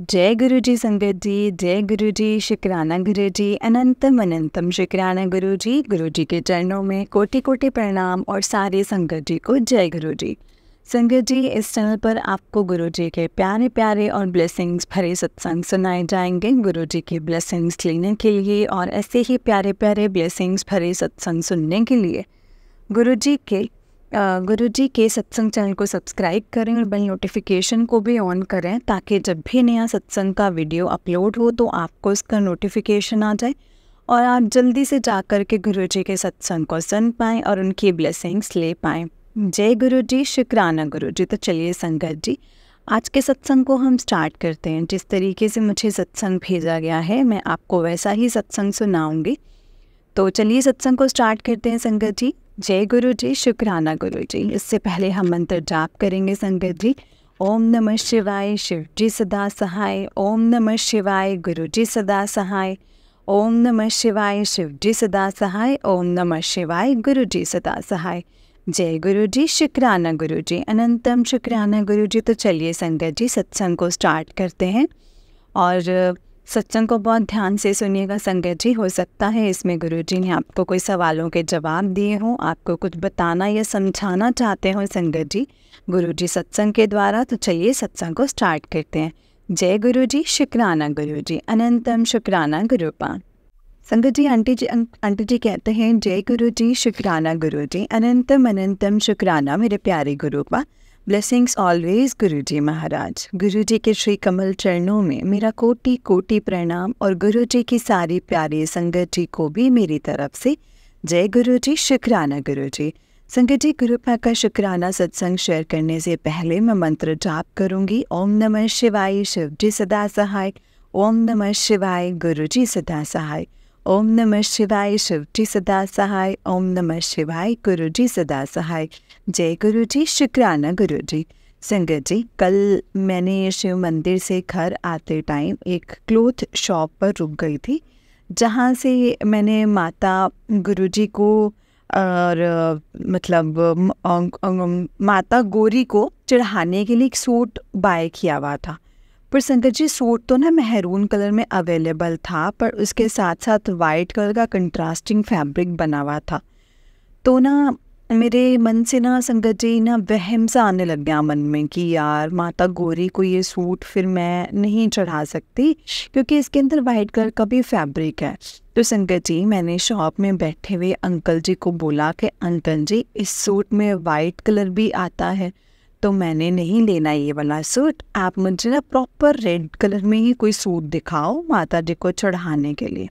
जय गुरु जी संगत जी, जय गुरु जी, शुक्राना गुरु जी, अनंतम अनंतम शुक्राना गुरु जी के चरणों में कोटि कोटि प्रणाम और सारे संगत जी को जय गुरु जी। संगत जी, इस चैनल पर आपको गुरु जी के प्यारे प्यारे और ब्लेसिंग्स भरे सत्संग सुनाए जाएंगे। गुरु जी के ब्लेसिंग्स लेने के लिए और ऐसे ही प्यारे प्यारे ब्लेसिंग्स भरे सत्संग सुनने के लिए गुरु जी के सत्संग चैनल को सब्सक्राइब करें और बेल नोटिफिकेशन को भी ऑन करें, ताकि जब भी नया सत्संग का वीडियो अपलोड हो तो आपको उसका नोटिफिकेशन आ जाए और आप जल्दी से जाकर के गुरु जी के सत्संग को सुन पाएँ और उनकी ब्लेसिंग्स ले पाएँ। जय गुरु जी, शुक्राना गुरु जी। तो चलिए संगत जी, आज के सत्संग को हम स्टार्ट करते हैं। जिस तरीके से मुझे सत्संग भेजा गया है मैं आपको वैसा ही सत्संग सुनाऊंगी। तो चलिए सत्संग को स्टार्ट करते हैं संगत जी। जय गुरु जी, शुक्राना गुरु जी। इससे पहले हम मंत्र जाप करेंगे संगत जी। ओम नमः शिवाय, शिव जी सदा सहाय। ओम नमः शिवाय, गुरु जी सदा सहाय। ओम नमः शिवाय, शिव जी सदा सहाय। ओम नमः शिवाय, गुरु जी सदा सहाय। जय गुरु जी, शुक्राना गुरु जी, अनंतम शुक्राना गुरु जी। तो चलिए संगत जी, सत्संग को स्टार्ट करते हैं और सत्संग को बहुत ध्यान से सुनिएगा संगत जी। हो सकता है इसमें गुरु जी ने आपको कोई सवालों के जवाब दिए हों, आपको कुछ बताना या समझाना चाहते हो संगत जी गुरु जी सत्संग के द्वारा। तो चलिए सत्संग को स्टार्ट करते हैं। जय गुरु जी, शुक्राना गुरु जी, अनंतम शुक्राना गुरुपा। संगत जी, आंटी जी कहते हैं जय गुरु जी, शुक्राना गुरु जी, अनंतम अनंतम शुक्राना मेरे प्यारे गुरुपा। ब्लेसिंग्स ऑलवेज गुरु जी महाराज। गुरु जी के श्री कमल चरणों में मेरा कोटि कोटि प्रणाम और गुरु जी की सारी प्यारी संगत जी को भी मेरी तरफ से जय गुरु जी, शुक्राना गुरु जी। संगत जी, गुरुपा का शुक्राना सत्संग शेयर करने से पहले मैं मंत्र जाप करूंगी। ओम नमः शिवाय, शिव जी सदा सहाय। ओम नमः शिवाय, गुरु जी सदा सहाय। ओम नमः शिवाय, शिव जी सदा सहाय। ओम नमः शिवाय, गुरु जी सदा सहाय। जय गुरु जी, शुक्राना गुरु जी। संगत जी, कल मैंने शिव मंदिर से घर आते टाइम एक क्लोथ शॉप पर रुक गई थी, जहाँ से मैंने माता गुरु जी को और माता गौरी को चढ़ाने के लिए एक सूट बाय किया हुआ था। पर संगत जी, सूट तो ना मेहरून कलर में अवेलेबल था, पर उसके साथ साथ वाइट कलर का कंट्रास्टिंग फैब्रिक बना हुआ था। तो ना मेरे मन से ना संगत जी ना वहम सा आने लग गया मन में कि यार माता गौरी को ये सूट फिर मैं नहीं चढ़ा सकती, क्योंकि इसके अंदर वाइट कलर का भी फैब्रिक है। तो संगत जी, मैंने शॉप में बैठे हुए अंकल जी को बोला कि अंकल जी, इस सूट में वाइट कलर भी आता है, तो मैंने नहीं लेना ये वाला सूट, आप मुझे ना प्रॉपर रेड कलर में ही कोई सूट दिखाओ माता जी को चढ़ाने के लिए।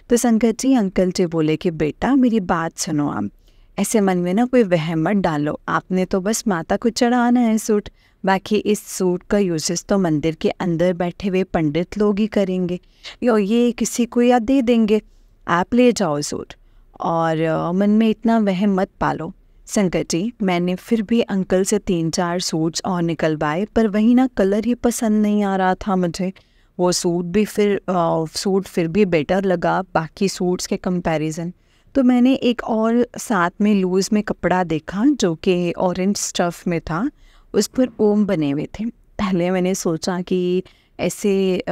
तो संगत जी, अंकल जी बोले कि बेटा मेरी बात सुनो, आप ऐसे मन में ना कोई वहम मत डालो, आपने तो बस माता को चढ़ाना है सूट, बाकी इस सूट का यूजेस तो मंदिर के अंदर बैठे हुए पंडित लोग ही करेंगे, या ये किसी को या दे देंगे, आप ले जाओ सूट, और मन में इतना वहम मत पालो। संगत जी, मैंने फिर भी अंकल से 3-4 सूट्स और निकलवाए, पर वही ना कलर ही पसंद नहीं आ रहा था मुझे। वो सूट फिर भी बेटर लगा बाकी सूट्स के कंपैरिजन। तो मैंने एक और साथ में लूज़ में कपड़ा देखा जो कि ऑरेंज स्टफ़ में था, उस पर ओम बने हुए थे। पहले मैंने सोचा कि ऐसे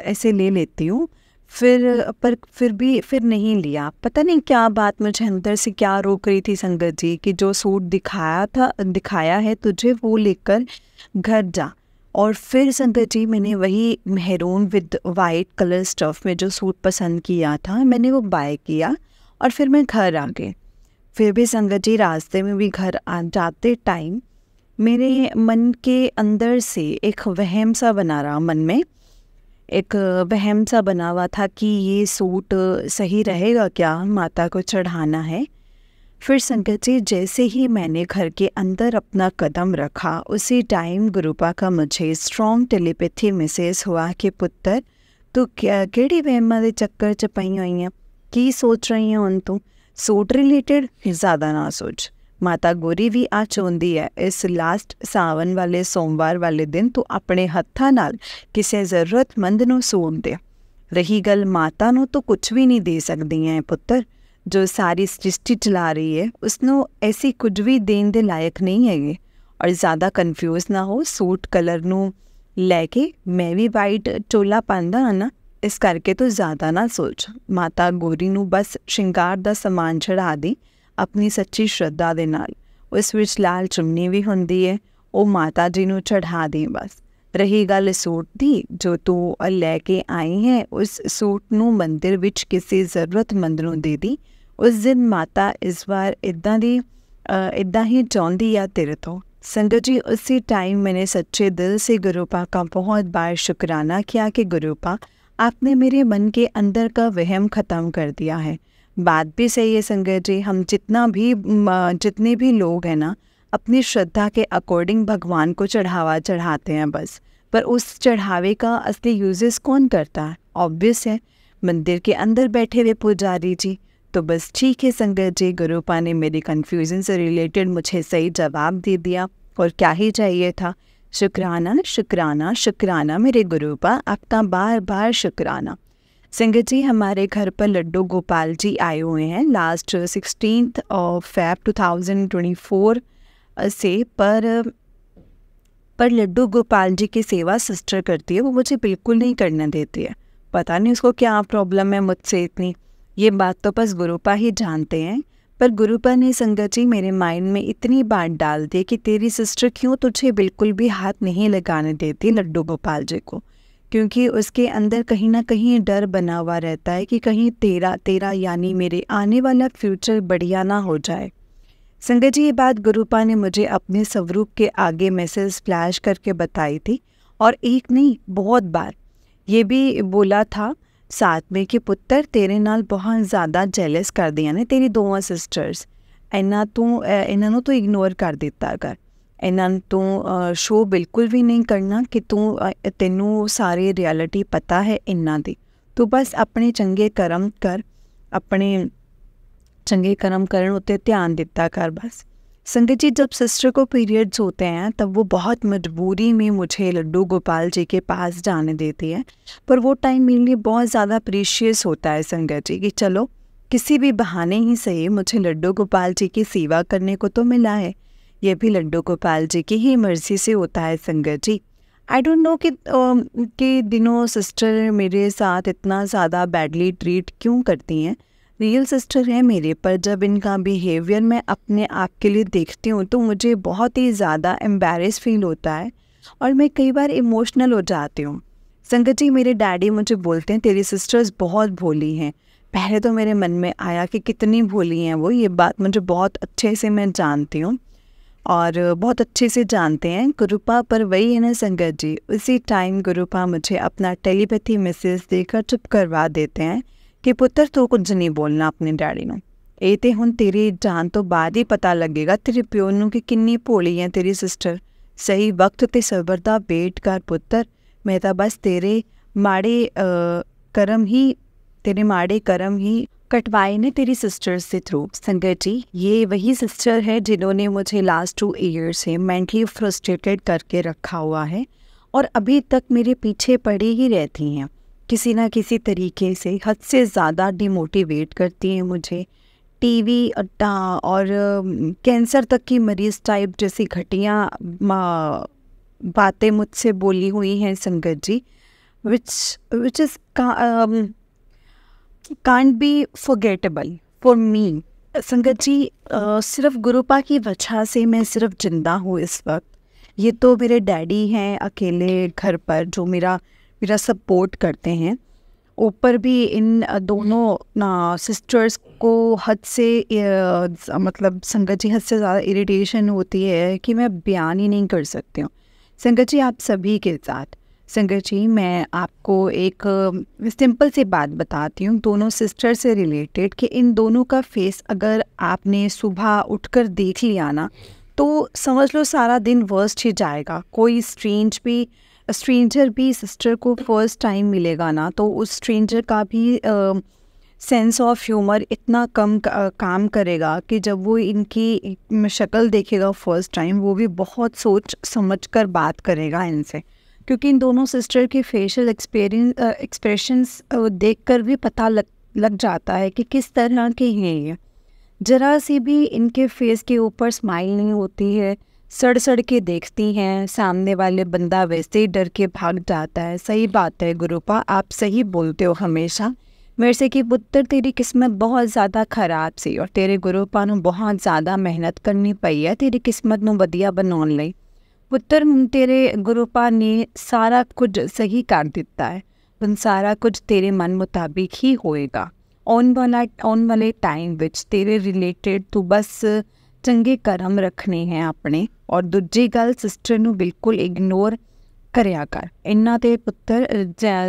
ऐसे ले लेती हूँ, फिर नहीं लिया। पता नहीं क्या बात मुझे अंदर से क्या रोक रही थी संगत जी कि जो सूट दिखाया है तुझे वो लेकर घर जा। और फिर संगत जी, मैंने वही maroon with white colour stuff में जो सूट पसंद किया था, मैंने वो बाय किया और फिर मैं घर आ गई। फिर भी संगत जी, रास्ते में भी घर आ जाते टाइम मेरे मन के अंदर से एक वहम सा बना रहा, मन में एक वहम सा बना हुआ था कि ये सूट सही रहेगा क्या, माता को चढ़ाना है। फिर संगत जी, जैसे ही मैंने घर के अंदर अपना कदम रखा, उसी टाइम गुरुपा का मुझे स्ट्रॉन्ग टेलीपैथी मैसेज हुआ कि पुत्र तू केड़ी वहमां दे चक्कर च पई हुई है, की सोच रही है हुण तू, सूट रिलेटेड ज़्यादा ना सोच। माता गौरी भी आ चाਹੁੰਦੀ है इस लास्ट सावन वाले सोमवार वाले दिन तू अपने हत्थां नाल किसी ज़रूरतमंद नूं सूट दे। रही गल माता नूं तो कुछ भी नहीं दे सकदी है पुत्र, जो सारी सृष्टि चला रही है उसनों ऐसी कुछ भी देन दे लायक नहीं है। और ज़्यादा ਕਨਫਿਊਜ਼ ਨਾ ਹੋ। ਸੂਟ ਕਲਰ ਨੂੰ ਲੈ ਕੇ ਮੈਂ ਵੀ ਵਾਈਟ ਚੋਲਾ ਪਾਉਂਦਾ ਹਾਂ ਨਾ, ਇਸ ਕਰਕੇ ਤੂੰ ਜ਼ਿਆਦਾ ਨਾ ਸੋਚ। ਮਾਤਾ ਗੌਰੀ ਨੂੰ ਬਸ ਸ਼ਿੰਗਾਰ ਦਾ ਸਮਾਨ ਚੜ੍ਹਾ ਦੀ ਆਪਣੀ ਸੱਚੀ ਸ਼ਰਧਾ ਦੇ ਨਾਲ। ਉਸ ਵਿੱਚ ਲਾਲ ਚੁੰਨੀ ਵੀ ਹੁੰਦੀ ਹੈ, ਉਹ ਮਾਤਾ ਜੀ ਨੂੰ ਚੜ੍ਹਾ ਦੀ ਬਸ। ਰਹੀ ਗੱਲ ਸੂਟ ਦੀ ਜੋ ਤੂੰ ਲੈ ਕੇ ਆਈ ਹੈ, ਉਸ ਸੂਟ ਨੂੰ ਮੰਦਿਰ ਵਿੱਚ ਕਿਸੇ ਜ਼ਰੂਰਤਮੰਦ ਨੂੰ ਦੇ ਦੀ। ਉਸ ਦਿਨ ਮਾਤਾ ਇਸ ਵਾਰ ਇੱਦਾਂ ਹੀ ਚਾਹੁੰਦੀ ਆ तेरे तो। संगत जी उसी टाइम मैंने सच्चे दिल से गुरुपा का बहुत बार शुक्राना किया कि गुरुपा आपने मेरे मन के अंदर का वहम ख़त्म कर दिया है। बात भी सही है संगत जी, हम जितने भी लोग हैं ना, अपनी श्रद्धा के अकॉर्डिंग भगवान को चढ़ावा चढ़ाते हैं बस, पर उस चढ़ावे का असली यूजेस कौन करता है? ऑब्वियस है मंदिर के अंदर बैठे हुए पुजारी जी। तो बस ठीक है संगत जी, गुरुपा ने मेरी कन्फ्यूज़न से रिलेटेड मुझे सही जवाब दे दिया और क्या ही चाहिए था। शुक्राना शुक्राना शुक्राना मेरे गुरुपा, आपका बार बार शुक्राना। संगत जी हमारे घर पर लड्डू गोपाल जी आए हुए हैं लास्ट 16 Feb 2024 से, पर लड्डू गोपाल जी की सेवा सिस्टर करती है, वो मुझे बिल्कुल नहीं करने देती है। पता नहीं उसको क्या प्रॉब्लम है मुझसे इतनी, ये बात तो बस गुरुपा ही जानते हैं। पर गुरुपा ने संगत जी मेरे माइंड में इतनी बात डाल दी कि तेरी सिस्टर क्यों तुझे बिल्कुल भी हाथ नहीं लगाने देती लड्डू गोपाल जी को, क्योंकि उसके अंदर कहीं ना कहीं डर बना हुआ रहता है कि कहीं तेरा यानी मेरे आने वाला फ्यूचर बढ़िया ना हो जाए। संगत जी ये बात गुरुपा ने मुझे अपने स्वरूप के आगे मैसेज फ्लैश करके बताई थी, और एक नहीं बहुत बार ये भी बोला था साथ में कि पुत्र तेरे नाल बहुत ज़्यादा जेलस कर दिया ने तेरी दोवां सिस्टर्स, इन्हां नूं तू इग्नोर कर दिता कर, इन्हां तू शो बिल्कुल भी नहीं करना कि तैनूं सारी रियलिटी पता है इन्हां दी। तू बस अपने चंगे कर्म कर, अपने चंगे कर्म करन उत्ते ध्यान दिता कर बस। संगत जी जब सिस्टर को पीरियड्स होते हैं तब वो बहुत मजबूरी में मुझे लड्डू गोपाल जी के पास जाने देती है, पर वो टाइम मेरे लिए बहुत ज़्यादा प्रीशियस होता है संगत जी कि चलो किसी भी बहाने ही सही मुझे लड्डू गोपाल जी की सेवा करने को तो मिला है। ये भी लड्डू गोपाल जी की ही मर्ज़ी से होता है संगत जी। आई डोंट नो कि दिनों सिस्टर मेरे साथ इतना ज़्यादा बैडली ट्रीट क्यों करती हैं। रियल सिस्टर है मेरे, पर जब इनका बिहेवियर मैं अपने आप के लिए देखती हूँ तो मुझे बहुत ही ज़्यादा एम्बैरेस फील होता है और मैं कई बार इमोशनल हो जाती हूँ। संगत जी मेरे डैडी मुझे बोलते हैं तेरी सिस्टर्स बहुत भोली हैं। पहले तो मेरे मन में आया कि कितनी भोली हैं वो, ये बात मुझे बहुत अच्छे से मैं जानती हूँ और बहुत अच्छे से जानते हैं गुरुपा, पर वही है ना संगत जी, उसी टाइम गुरुपा मुझे अपना टेलीपैथी मैसेज देकर चुप करवा देते हैं कि पुत्र तू कुछ नहीं बोलना अपने डैडी नूं, ਇਹ ਤੇ ਹੁਣ तेरी जान तो बाद ही पता लगेगा तेरे प्यो नूं कि किन्नी भोली है तेरी सिस्टर। सही वक्त ते सबर दा वेट कर पुत्र, मैं तो बस तेरे माड़े कर्म ही कटवाए ने तेरी सिस्टर्स से थ्रू। संगत जी ये वही सिस्टर है जिन्होंने मुझे लास्ट 2 years से मेंटली फ्रस्ट्रेटेड करके रखा हुआ है और अभी तक मेरे पीछे पड़ी ही रहती हैं, किसी ना किसी तरीके से हद से ज़्यादा डिमोटिवेट करती हैं मुझे। टीवी अड्डा और कैंसर तक की मरीज़ टाइप जैसी घटिया बातें मुझसे बोली हुई हैं Sangat ji, which is can't be forgettable for me. Sangat ji सिर्फ गुरुपा की वजह से मैं सिर्फ जिंदा हूँ इस वक्त। ये तो मेरे डैडी हैं अकेले घर पर जो मेरा सपोर्ट करते हैं, ऊपर भी इन दोनों सिस्टर्स को हद से मतलब संगत जी हद से ज़्यादा इरिटेशन होती है कि मैं बयान ही नहीं कर सकती हूँ। संगत जी आप सभी के साथ संगत जी मैं आपको एक सिंपल सी बात बताती हूँ दोनों सिस्टर से रिलेटेड कि इन दोनों का फेस अगर आपने सुबह उठकर देख लिया ना तो समझ लो सारा दिन वर्स्ट ही जाएगा। कोई स्ट्रेंजर भी सिस्टर को फर्स्ट टाइम मिलेगा ना तो उस स्ट्रेंजर का भी सेंस ऑफ ह्यूमर इतना कम काम करेगा कि जब वो इनकी शक्ल देखेगा फर्स्ट टाइम वो भी बहुत सोच समझ कर बात करेगा इनसे, क्योंकि इन दोनों सिस्टर के फेशियल एक्सप्रेशंस देखकर भी पता लग जाता है कि किस तरह के हैं ये। ज़रा सी भी इनके फेस के ऊपर स्माइल नहीं होती है, सड़ सड़ के देखती हैं, सामने वाले बंदा वैसे ही डर के भाग जाता है। सही बात है गुरुपा, आप सही बोलते हो हमेशा मेरे से कि पुत्र तेरी किस्मत बहुत ज़्यादा खराब सी और तेरे गुरुपा ਨੂੰ बहुत ज़्यादा मेहनत करनी पई है तेरी किस्मत ਨੂੰ ਵਧੀਆ ਬਣਾਉਣ ਲਈ। ਪੁੱਤਰ ਹੁਣ ਤੇਰੇ ਗੁਰੂਪਾ ਨੇ ਸਾਰਾ ਕੁਝ ਸਹੀ ਕਰ ਦਿੱਤਾ ਹੈ, ਹੁਣ ਸਾਰਾ ਕੁਝ ਤੇਰੇ ਮਨ ਮੁਤਾबिक ਹੀ ਹੋਏਗਾ। ਆਉਣ ਵਾਲੇ ਟਾਈਮ ਵਿੱਚ ਤੇਰੇ ਰਿਲੇਟਡ ਤੂੰ ਬਸ ਚੰਗੇ ਕਰਮ ਰੱਖਣੇ ਹੈ ਆਪਣੇ। ਔਰ ਦੂਜੀ ਗੱਲ, ਸਿਸਟਰ ਨੂੰ ਬਿਲਕੁਲ ਇਗਨੋਰ ਕਰਿਆ ਕਰ। ਇਹਨਾਂ 'ਤੇ ਪੁੱਤਰ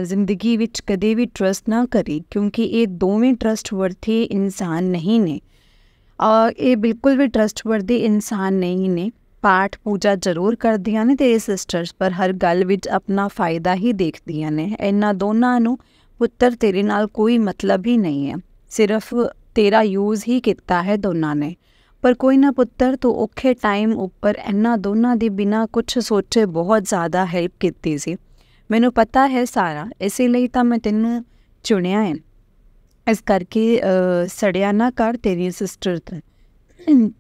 ਜ਼ਿੰਦਗੀ ਵਿੱਚ ਕਦੇ ਵੀ ਟਰਸਟ ਨਾ ਕਰੀ, ਕਿਉਂਕਿ ਇਹ ਦੋਵੇਂ ਟਰਸਟਵਰਦੀ ਇਨਸਾਨ ਨਹੀਂ ਨੇ। ਇਹ ਬਿਲਕੁਲ ਵੀ ਟਰਸਟਵਰਦੀ ਇਨਸਾਨ ਨਹੀਂ ਨੇ। ਪਾਠ ਪੂਜਾ ਜ਼ਰੂਰ ਕਰਦੀਆਂ ਨੇ ਤੇਰੇ ਸਿਸਟਰਸ, ਪਰ ਹਰ ਗੱਲ ਵਿੱਚ ਆਪਣਾ ਫਾਇਦਾ ਹੀ ਦੇਖਦੀਆਂ ਨੇ। ਇਹਨਾਂ ਦੋਨਾਂ ਨੂੰ ਪੁੱਤਰ ਤੇਰੇ ਨਾਲ ਕੋਈ ਮਤਲਬ ਹੀ ਨਹੀਂ ਹੈ, ਸਿਰਫ ਤੇਰਾ ਯੂਜ਼ ਹੀ ਕੀਤਾ ਹੈ ਦੋਨਾਂ ਨੇ। ਪਰ ਕੋਈ ਨਾ ਪੁੱਤਰ, ਤੂੰ ਔਖੇ ਟਾਈਮ ਉੱਪਰ ਇਹਨਾਂ ਦੋਨਾਂ ਦੇ ਬਿਨਾਂ ਕੁਛ ਸੋਚੇ ਬਹੁਤ ਜ਼ਿਆਦਾ ਹੈਲਪ ਕੀਤੀ ਸੀ। ਮੈਨੂੰ ਪਤਾ ਹੈ ਸਾਰਾ, ਇਸੇ ਲਈ ਤਾਂ ਮੈਂ ਤੈਨੂੰ ਚੁਣਿਆ ਹੈ। ਇਸ ਕਰਕੇ ਸੜਿਆ ਨਾ ਕਰ ਤੇਰੀ ਸਿਸਟਰ ਤੇ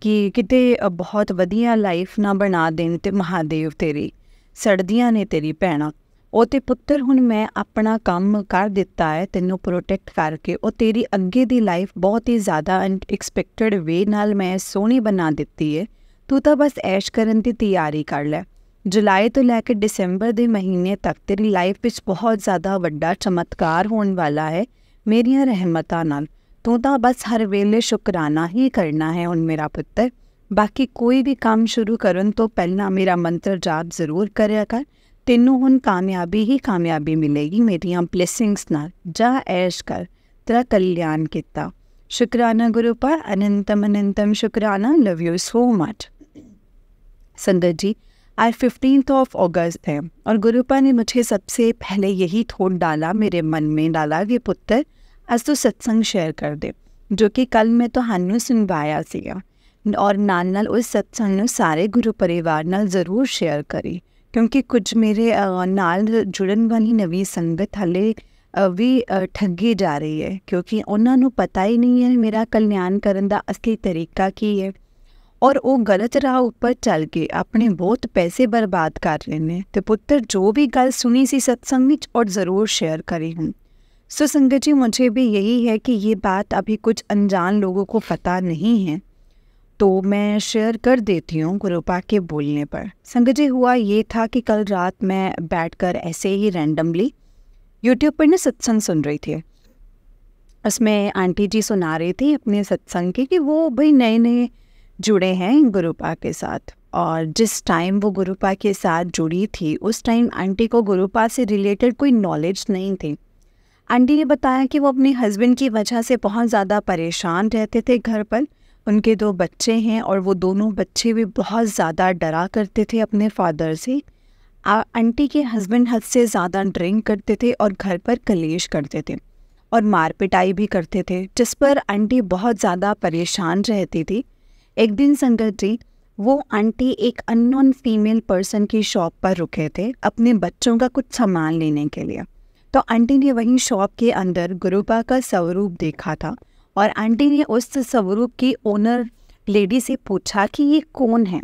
ਕਿ ਕਿਤੇ ਬਹੁਤ ਵਧੀਆ ਲਾਈਫ ਨਾ ਬਣਾ ਦੇਣ ਤੇ ਮਹਾਦੇਵ ਤੇਰੀ। ਸੜਦੀਆਂ ਨੇ ਤੇਰੀ ਭੈਣਾਂ। ਉਹ ਤੇ ਪੁੱਤਰ ਹੁਣ ਮੈਂ ਆਪਣਾ ਕੰਮ ਕਰ ਦਿੱਤਾ ਹੈ ਤੈਨੂੰ ਪ੍ਰੋਟੈਕਟ ਕਰਕੇ। ਉਹ ਤੇਰੀ ਅੱਗੇ ਦੀ ਲਾਈਫ ਬਹੁਤ ਹੀ ਜ਼ਿਆਦਾ ਅਨਐਕਸਪੈਕਟਡ ਵੇ ਨਾਲ ਮੈਂ ਸੋਹਣੀ ਬਣਾ ਦਿੱਤੀ ਹੈ। ਤੂੰ ਤਾਂ ਬਸ ਐਸ਼ ਕਰਨ ਦੀ ਤਿਆਰੀ ਕਰ ਲੈ। ਜੁਲਾਈ ਤੋਂ ਲੈ ਕੇ ਦਸੰਬਰ ਦੇ ਮਹੀਨੇ ਤੱਕ ਤੇਰੀ ਲਾਈਫ ਵਿੱਚ ਬਹੁਤ ਜ਼ਿਆਦਾ ਵੱਡਾ ਚਮਤਕਾਰ ਹੋਣ ਵਾਲਾ ਹੈ ਮੇਰੀਆਂ ਰਹਿਮਤਾਂ ਨਾਲ। ਤੂੰ ਤਾਂ ਬਸ ਹਰ ਵੇਲੇ ਸ਼ੁਕਰਾਨਾ ਹੀ ਕਰਨਾ ਹੈ ਹੁਣ ਮੇਰਾ ਪੁੱਤਰ। ਬਾਕੀ ਕੋਈ ਵੀ ਕੰਮ ਸ਼ੁਰੂ ਕਰਨ ਤੋਂ ਪਹਿਲਾਂ ਮੇਰਾ ਮੰਤਰ ਜਾਪ ਜ਼ਰੂਰ ਕਰਿਆ ਕਰ। ਤੈਨੂੰ ਹੁਣ ਕਾਮਯਾਬੀ ਹੀ ਕਾਮਯਾਬੀ ਮਿਲੇਗੀ ਮੇਰੀਆਂ ਬਲੇਸਿੰਗਸ ਨਾਲ। ਜਾ ਐਸ਼ ਕਰ, ਤੇਰਾ ਕਲਿਆਣ ਕੀਤਾ। शुक्राना गुरुपा, अनंतम अनंतम शुक्राना। Love you so much. संगत जी, आज 15th ऑफ अगस्त है और गुरुपा ने मुझे सबसे पहले यही थॉट डाला, मेरे मन में डाला कि पुत्र आज तो सत्संग शेयर कर दे, जो कि कल मैं ਤੁਹਾਨੂੰ ਸੁਣਵਾਇਆ ਸੀਗਾ। और नाल उस सत्संग ਨੂੰ ਸਾਰੇ ਗੁਰੂ ਪਰਿਵਾਰ ਨਾਲ ਜ਼ਰੂਰ ਸ਼ੇਅਰ ਕਰੀ, ਕਿਉਂਕਿ ਕੁਝ ਮੇਰੇ ਨਾਲ ਜੁੜਨ ਵਾਲੀ ਨਵੀਂ ਸੰਗਤ ਹਲੇ ਵੀ ਠੱਗੀ ਜਾ ਰਹੀ ਹੈ, ਕਿਉਂਕਿ ਉਹਨਾਂ ਨੂੰ ਪਤਾ ਹੀ ਨਹੀਂ ਹੈ ਮੇਰਾ ਕਲਿਆਣ ਕਰਨ ਦਾ ਅਸਲੀ ਤਰੀਕਾ ਕੀ ਹੈ। ਔਰ ਉਹ ਗਲਤ ਰਾਹ ਉੱਪਰ ਚੱਲ ਕੇ ਆਪਣੇ ਬਹੁਤ ਪੈਸੇ ਬਰਬਾਦ ਕਰ ਰਹੇ ਨੇ। ਤੇ ਪੁੱਤਰ ਜੋ ਵੀ ਗੱਲ ਸੁਣੀ ਸੀ सत्संग ਵਿੱਚ और ज़रूर शेयर करी हूँ। सो संगत जी, मुझे भी यही है कि ये बात अभी कुछ अनजान लोगों को पता नहीं है, तो मैं शेयर कर देती हूँ गुरुपा के बोलने पर। संगत जी, हुआ ये था कि कल रात मैं बैठकर ऐसे ही रैंडमली यूट्यूब पर ना सत्संग सुन रही थी। उसमें आंटी जी सुना रही थी अपने सत्संग के कि वो भाई नए नए जुड़े हैं गुरुपा के साथ, और जिस टाइम वो गुरुपा के साथ जुड़ी थी उस टाइम आंटी को गुरुपा से रिलेटेड कोई नॉलेज नहीं थी। आंटी ने बताया कि वो अपने हस्बैंड की वजह से बहुत ज़्यादा परेशान रहते थे घर पर। उनके 2 बच्चे हैं और वो दोनों बच्चे भी बहुत ज़्यादा डरा करते थे अपने फादर से। आंटी के हस्बैंड हद से ज़्यादा ड्रिंक करते थे और घर पर कलेश करते थे और मार पिटाई भी करते थे, जिस पर आंटी बहुत ज़्यादा परेशान रहती थी। एक दिन संगत जी, वो आंटी एक अननोन फीमेल पर्सन की शॉप पर रुके थे अपने बच्चों का कुछ सामान लेने के लिए। तो आंटी ने वहीं शॉप के अंदर गुरुपा का स्वरूप देखा था और आंटी ने उस स्वरूप की ओनर लेडी से पूछा कि ये कौन है।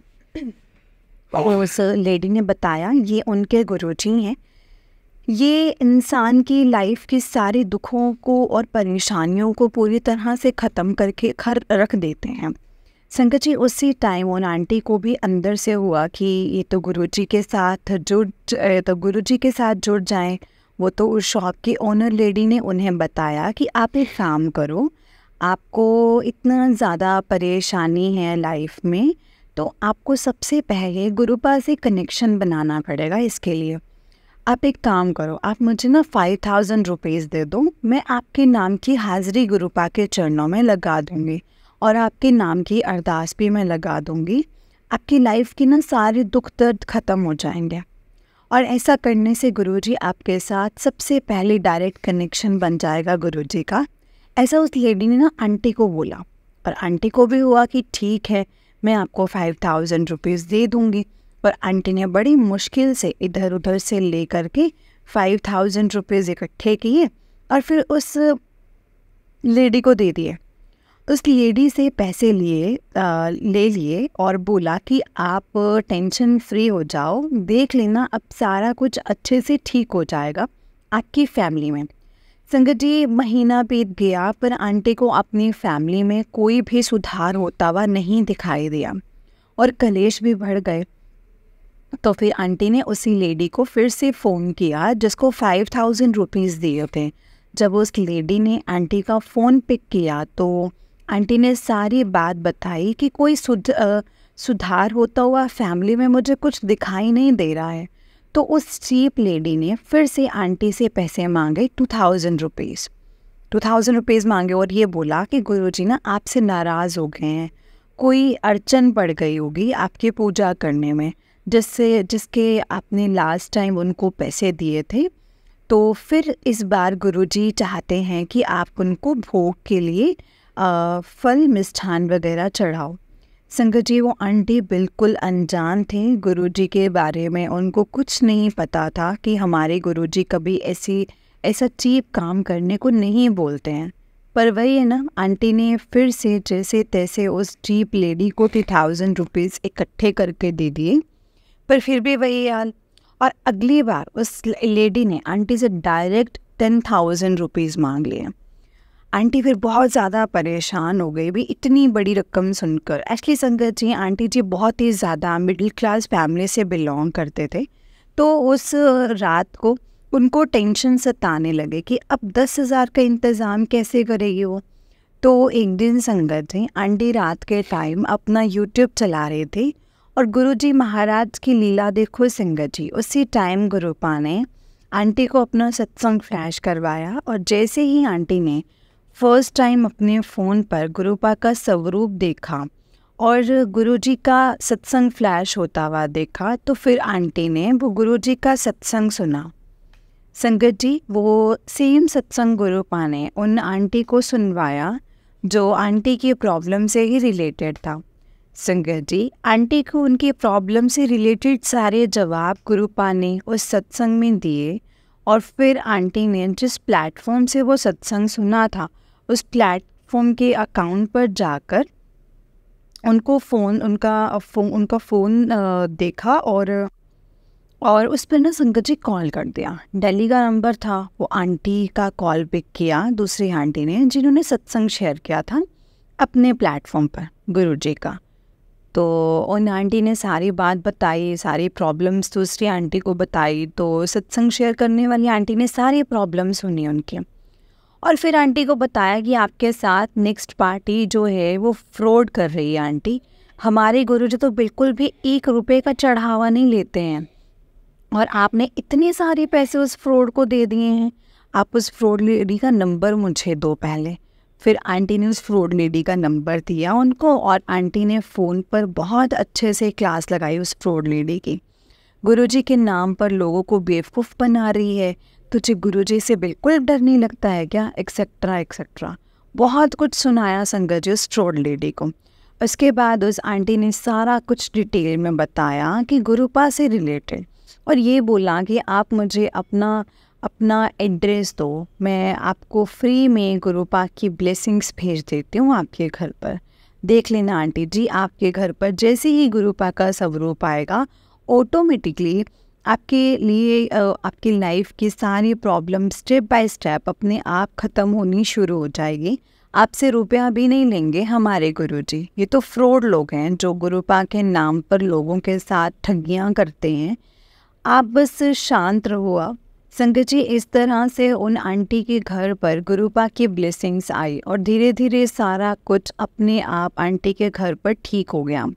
और उस लेडी ने बताया ये उनके गुरुजी हैं, ये इंसान की लाइफ के सारे दुखों को और परेशानियों को पूरी तरह से ख़त्म करके घर रख देते हैं। संगत जी, उसी टाइम उन आंटी को भी अंदर से हुआ कि ये तो गुरुजी के साथ जुड़ जाएं। वो तो उस शॉप की ओनर लेडी ने उन्हें बताया कि आप एक काम करो, आपको इतना ज़्यादा परेशानी है लाइफ में, तो आपको सबसे पहले गुरुपा से कनेक्शन बनाना पड़ेगा। इसके लिए आप एक काम करो, आप मुझे ना 5000 रुपीज़ दे दो, मैं आपके नाम की हाज़िरी गुरुपा के चरणों में लगा दूँगी और आपके नाम की अरदास भी मैं लगा दूँगी। आपकी लाइफ की ना सारे दुख दर्द ख़त्म हो जाएंगे और ऐसा करने से गुरुजी आपके साथ सबसे पहले डायरेक्ट कनेक्शन बन जाएगा गुरुजी का। ऐसा उस लेडी ने ना आंटी को बोला और आंटी को भी हुआ कि ठीक है, मैं आपको 5000 रुपीज़ दे दूँगी। पर आंटी ने बड़ी मुश्किल से इधर उधर से ले कर के 5000 रुपीज़ इकट्ठे किए और फिर उस लेडी को दे दिए। उस लेडी से पैसे ले लिए और बोला कि आप टेंशन फ्री हो जाओ, देख लेना अब सारा कुछ अच्छे से ठीक हो जाएगा आपकी फैमिली में। संगत जी, महीना बीत गया पर आंटी को अपनी फैमिली में कोई भी सुधार होता हुआ नहीं दिखाई दिया और कलेश भी बढ़ गए। तो फिर आंटी ने उसी लेडी को फिर से फ़ोन किया जिसको 5000 रुपीज़ दिए थे। जब उस लेडी ने आंटी का फ़ोन पिक किया तो आंटी ने सारी बात बताई कि कोई सुधार होता हुआ फैमिली में मुझे कुछ दिखाई नहीं दे रहा है। तो उस चीप लेडी ने फिर से आंटी से पैसे मांगे 2000 रुपीज़ 2000 रुपीज़ मांगे और ये बोला कि गुरुजी ना आपसे नाराज़ हो गए हैं, कोई अड़चन पड़ गई होगी आपकी पूजा करने में जिसके आपने लास्ट टाइम उनको पैसे दिए थे। तो फिर इस बार गुरुजी चाहते हैं कि आप उनको भोग के लिए फल मिष्ठान वगैरह चढ़ाओ। संगत जी, वो आंटी बिल्कुल अनजान थे गुरुजी के बारे में, उनको कुछ नहीं पता था कि हमारे गुरुजी कभी ऐसा चीप काम करने को नहीं बोलते हैं। पर वही है ना, आंटी ने फिर से जैसे तैसे उस चीप लेडी को 2000 रुपीज़ इकट्ठे करके दे दिए, पर फिर भी वही हाल। और अगली बार उस लेडी ने आंटी से डायरेक्ट 10,000 रुपीज़ मांग लिए। आंटी फिर बहुत ज़्यादा परेशान हो गई भी इतनी बड़ी रकम सुनकर। एक्चुअली संगत जी, आंटी जी बहुत ही ज़्यादा मिडिल क्लास फैमिली से बिलोंग करते थे। तो उस रात को उनको टेंशन सताने लगे कि अब 10,000 का इंतज़ाम कैसे करेगी वो। तो एक दिन संगत जी, आंटी रात के टाइम अपना यूट्यूब चला रहे थे और गुरुजी महाराज की लीला देखो संगत जी। उसी टाइम गुरुपा ने आंटी को अपना सत्संग फ्लैश करवाया और जैसे ही आंटी ने फर्स्ट टाइम अपने फ़ोन पर गुरुपा का स्वरूप देखा और गुरुजी का सत्संग फ्लैश होता हुआ देखा, तो फिर आंटी ने वो गुरुजी का सत्संग सुना। संगत जी, वो सेम सत्संग गुरुपा ने उन आंटी को सुनवाया जो आंटी की प्रॉब्लम से ही रिलेटेड था। संगत जी, आंटी को उनकी प्रॉब्लम से रिलेटेड सारे जवाब गुरुपा ने उस सत्संग में दिए और फिर आंटी ने जिस प्लेटफॉर्म से वो सत्संग सुना था उस प्लेटफॉर्म के अकाउंट पर जाकर उनका फ़ोन देखा और उस पर ना संगत जी कॉल कर दिया। दिल्ली का नंबर था, वो आंटी का कॉल पिक किया दूसरी आंटी ने जिन्होंने सत्संग शेयर किया था अपने प्लेटफॉर्म पर गुरुजी का। तो उन आंटी ने सारी बात बताई, सारी प्रॉब्लम्स दूसरी आंटी को बताई। तो सत्संग शेयर करने वाली आंटी ने सारी प्रॉब्लम सुनी उनकी और फिर आंटी को बताया कि आपके साथ नेक्स्ट पार्टी जो है वो फ्रॉड कर रही है आंटी। हमारे गुरुजी तो बिल्कुल भी 1 रुपये का चढ़ावा नहीं लेते हैं और आपने इतने सारे पैसे उस फ्रॉड को दे दिए हैं। आप उस फ्रॉड लेडी का नंबर मुझे दो पहले। फिर आंटी ने उस फ्रॉड लेडी का नंबर दिया उनको और आंटी ने फ़ोन पर बहुत अच्छे से क्लास लगाई उस फ्रॉड लेडी की। गुरुजी के नाम पर लोगों को बेवकूफ़ बना रही है, तुझे गुरुजी से बिल्कुल डर नहीं लगता है क्या, एक्सेट्रा एक्सेट्रा। बहुत कुछ सुनाया संगत जी उस फ्रॉड लेडी को। उसके बाद उस आंटी ने सारा कुछ डिटेल में बताया कि गुरुपा से रिलेटेड और ये बोला कि आप मुझे अपना एड्रेस दो, मैं आपको फ्री में गुरुपा की ब्लेसिंग्स भेज देती हूँ आपके घर पर। देख लेना आंटी जी, आपके घर पर जैसे ही गुरुपा का स्वरूप आएगा ऑटोमेटिकली आपके लिए आपकी लाइफ की सारी प्रॉब्लम स्टेप बाय स्टेप अपने आप ख़त्म होनी शुरू हो जाएगी। आपसे रुपया भी नहीं लेंगे हमारे गुरुजी। ये तो फ्रॉड लोग हैं जो गुरुपा के नाम पर लोगों के साथ ठगियाँ करते हैं। आप बस शांत रहो। आप संगत जी, इस तरह से उन आंटी के घर पर गुरुपा की ब्लेसिंग्स आई और धीरे धीरे सारा कुछ अपने आप आंटी के घर पर ठीक हो गया।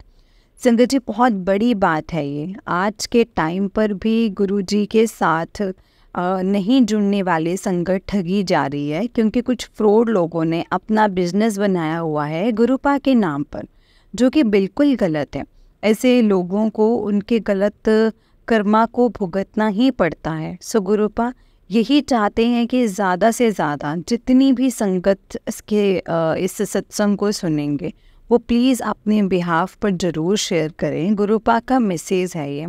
संगत जी, बहुत बड़ी बात है ये। आज के टाइम पर भी गुरुजी के साथ नहीं जुड़ने वाले संगत ठगी जा रही है क्योंकि कुछ फ्रॉड लोगों ने अपना बिजनेस बनाया हुआ है गुरुपा के नाम पर, जो कि बिल्कुल गलत है। ऐसे लोगों को उनके गलत कर्मा को भुगतना ही पड़ता है। सो गुरुपा यही चाहते हैं कि ज़्यादा से ज़्यादा जितनी भी संगत इस सत्संग को सुनेंगे वो प्लीज़ अपने बिहाफ पर ज़रूर शेयर करें। गुरुपा का मैसेज है ये।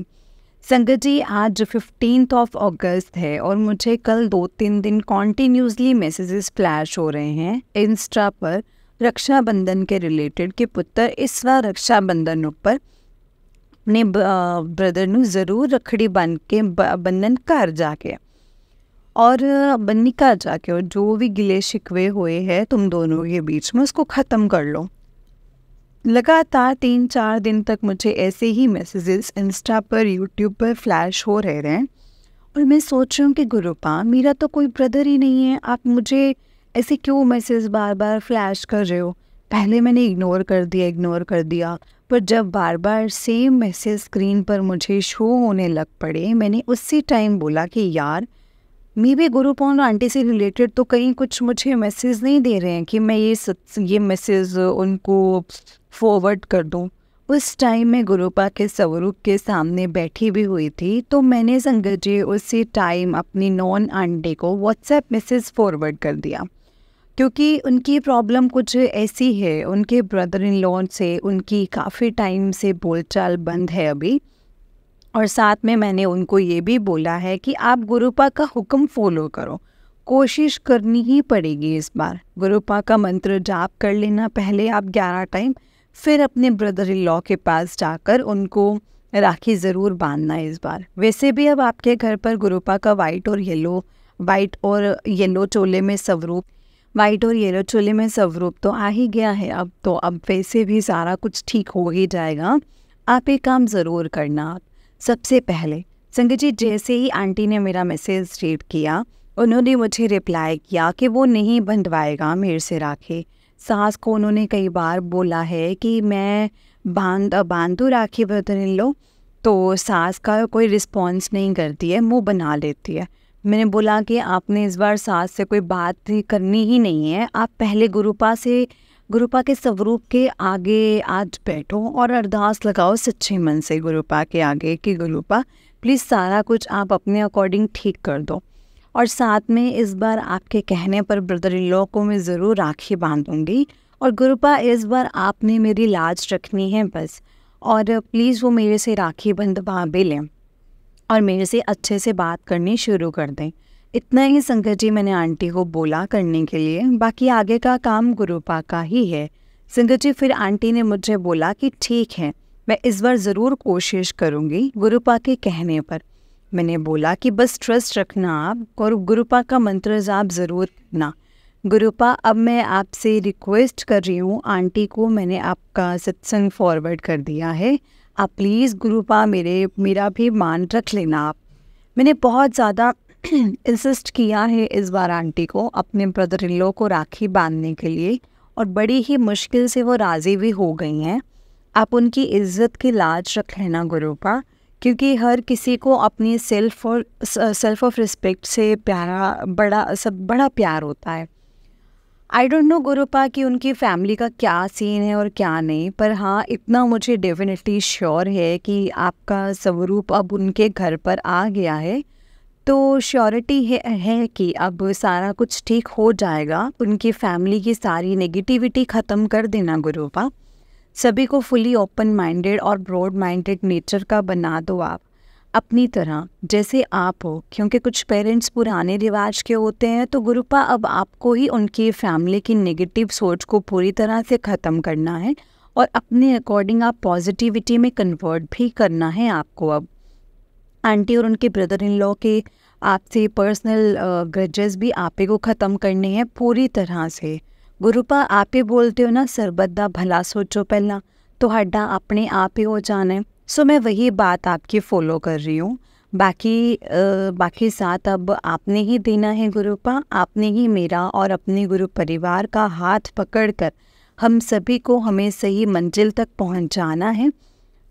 संगत जी, आज 15 अगस्त है और मुझे कल 2-3 दिन कॉन्टीन्यूसली मैसेजेस फ्लैश हो रहे हैं इंस्टा पर रक्षाबंधन के रिलेटेड कि पुत्र इस बार रक्षाबंधन ऊपर अपने ब्रदर ਨੂੰ ਜ਼ਰੂਰ ਰੱਖੜੀ ਬੰਨ ਕੇ ਬੰਧਨ ਘਰ ਜਾ के और बन्नी घर जाके और जो भी गिले शिकवे हुए हैं तुम दोनों के बीच में उसको ख़त्म कर लो। लगातार 3-4 दिन तक मुझे ऐसे ही मैसेजेस इंस्टा पर, यूट्यूब पर फ्लैश हो रहे हैं और मैं सोच रही हूँ कि गुरुपा मेरा तो कोई ब्रदर ही नहीं है, आप मुझे ऐसे क्यों मैसेज बार बार फ्लैश कर रहे हो। पहले मैंने इग्नोर कर दिया पर जब बार बार सेम मैसेज स्क्रीन पर मुझे शो होने लग पड़े, मैंने उसी टाइम बोला कि यार मे भी गुरुपा और आंटी से रिलेटेड तो कहीं कुछ मुझे मैसेज नहीं दे रहे हैं कि मैं ये मैसेज उनको फॉरवर्ड कर दूं। उस टाइम मैं गुरुपा के स्वरूप के सामने बैठी भी हुई थी, तो मैंने संगत जी उसी टाइम अपनी नॉन आंटी को व्हाट्सएप मैसेज फॉरवर्ड कर दिया, क्योंकि उनकी प्रॉब्लम कुछ ऐसी है, उनके ब्रदर इन लॉ से उनकी काफ़ी टाइम से बोलचाल बंद है अभी। और साथ में मैंने उनको ये भी बोला है कि आप गुरुपा का हुक्म फॉलो करो, कोशिश करनी ही पड़ेगी इस बार। गुरुपा का मंत्र जाप कर लेना पहले आप 11 टाइम, फिर अपने ब्रदर इन लॉ के पास जाकर उनको राखी ज़रूर बांधना इस बार। वैसे भी अब आपके घर पर गुरुपा का वाइट और येलो चोले में स्वरूप तो आ ही गया है अब तो। अब वैसे भी सारा कुछ ठीक हो ही जाएगा। आप एक काम ज़रूर करना। सबसे पहले संगत जी, जैसे ही आंटी ने मेरा मैसेज रीड किया, उन्होंने मुझे रिप्लाई किया कि वो नहीं बंधवाएगा मेरे से राखी। सास को उन्होंने कई बार बोला है कि मैं बांधूँ राखी ब्रदर इन लॉ, तो सास का कोई रिस्पॉन्स नहीं करती है, मुंह बना लेती है। मैंने बोला कि आपने इस बार सास से कोई बात करनी ही नहीं है, आप पहले गुरुपा के स्वरूप के आगे आज बैठो और अरदास लगाओ सच्चे मन से गुरुपा के आगे कि गुरुपा प्लीज़ सारा कुछ आप अपने अकॉर्डिंग ठीक कर दो। और साथ में इस बार आपके कहने पर ब्रदर इन लॉ को मैं ज़रूर राखी बांधूंगी। और गुरुपा इस बार आपने मेरी लाज रखनी है बस, और प्लीज़ वो मेरे से राखी बंधवा भी लें और मेरे से अच्छे से बात करनी शुरू कर दें। इतना ही संगत जी मैंने आंटी को बोला करने के लिए, बाकी आगे का काम गुरुपा का ही है। संगत जी फिर आंटी ने मुझे बोला कि ठीक है, मैं इस बार ज़रूर कोशिश करूँगी गुरुपा के कहने पर। मैंने बोला कि बस ट्रस्ट रखना आप और गुरुपा का मंत्र जाप ज़रूर करना। गुरुपा अब मैं आपसे रिक्वेस्ट कर रही हूँ, आंटी को मैंने आपका सत्संग फॉरवर्ड कर दिया है, आप प्लीज़ गुरुपा मेरा भी मान रख लेना आप। मैंने बहुत ज़्यादा इंसिस्ट किया है इस बार आंटी को अपने ब्रदर इन लॉ को राखी बांधने के लिए, और बड़ी ही मुश्किल से वो राज़ी भी हो गई हैं। आप उनकी इज़्ज़त की लाज रख लेना गुरुपा, क्योंकि हर किसी को अपनी सेल्फ ऑफ रिस्पेक्ट से बड़ा प्यार होता है। आई डोंट नो गुरुपा कि उनकी फैमिली का क्या सीन है और क्या नहीं, पर हाँ इतना मुझे डेफिनेटली श्योर है कि आपका स्वरूप अब उनके घर पर आ गया है, तो श्योरिटी है कि अब सारा कुछ ठीक हो जाएगा। उनकी फैमिली की सारी नेगेटिविटी ख़त्म कर देना गुरुपा, सभी को फुली ओपन माइंडेड और ब्रॉड माइंडेड नेचर का बना दो आप, अपनी तरह जैसे आप हो। क्योंकि कुछ पेरेंट्स पुराने रिवाज के होते हैं, तो गुरुपा अब आपको ही उनकी फैमिली की नेगेटिव सोच को पूरी तरह से ख़त्म करना है और अपने अकॉर्डिंग आप पॉजिटिविटी में कन्वर्ट भी करना है आपको। अब आंटी और उनके ब्रदर इन लॉ के आपसे पर्सनल ग्रजेस भी आप ही को ख़त्म करने हैं पूरी तरह से। गुरुपा आप ही बोलते हो ना, सरबत दा भला सोचो पहला, तो हड्डा अपने आप ही हो जाना है। सो मैं वही बात आपकी फॉलो कर रही हूँ। बाकी साथ अब आपने ही देना है गुरुपा, आपने ही मेरा और अपने गुरु परिवार का हाथ पकड़कर हम सभी को हमें सही मंजिल तक पहुँचाना है।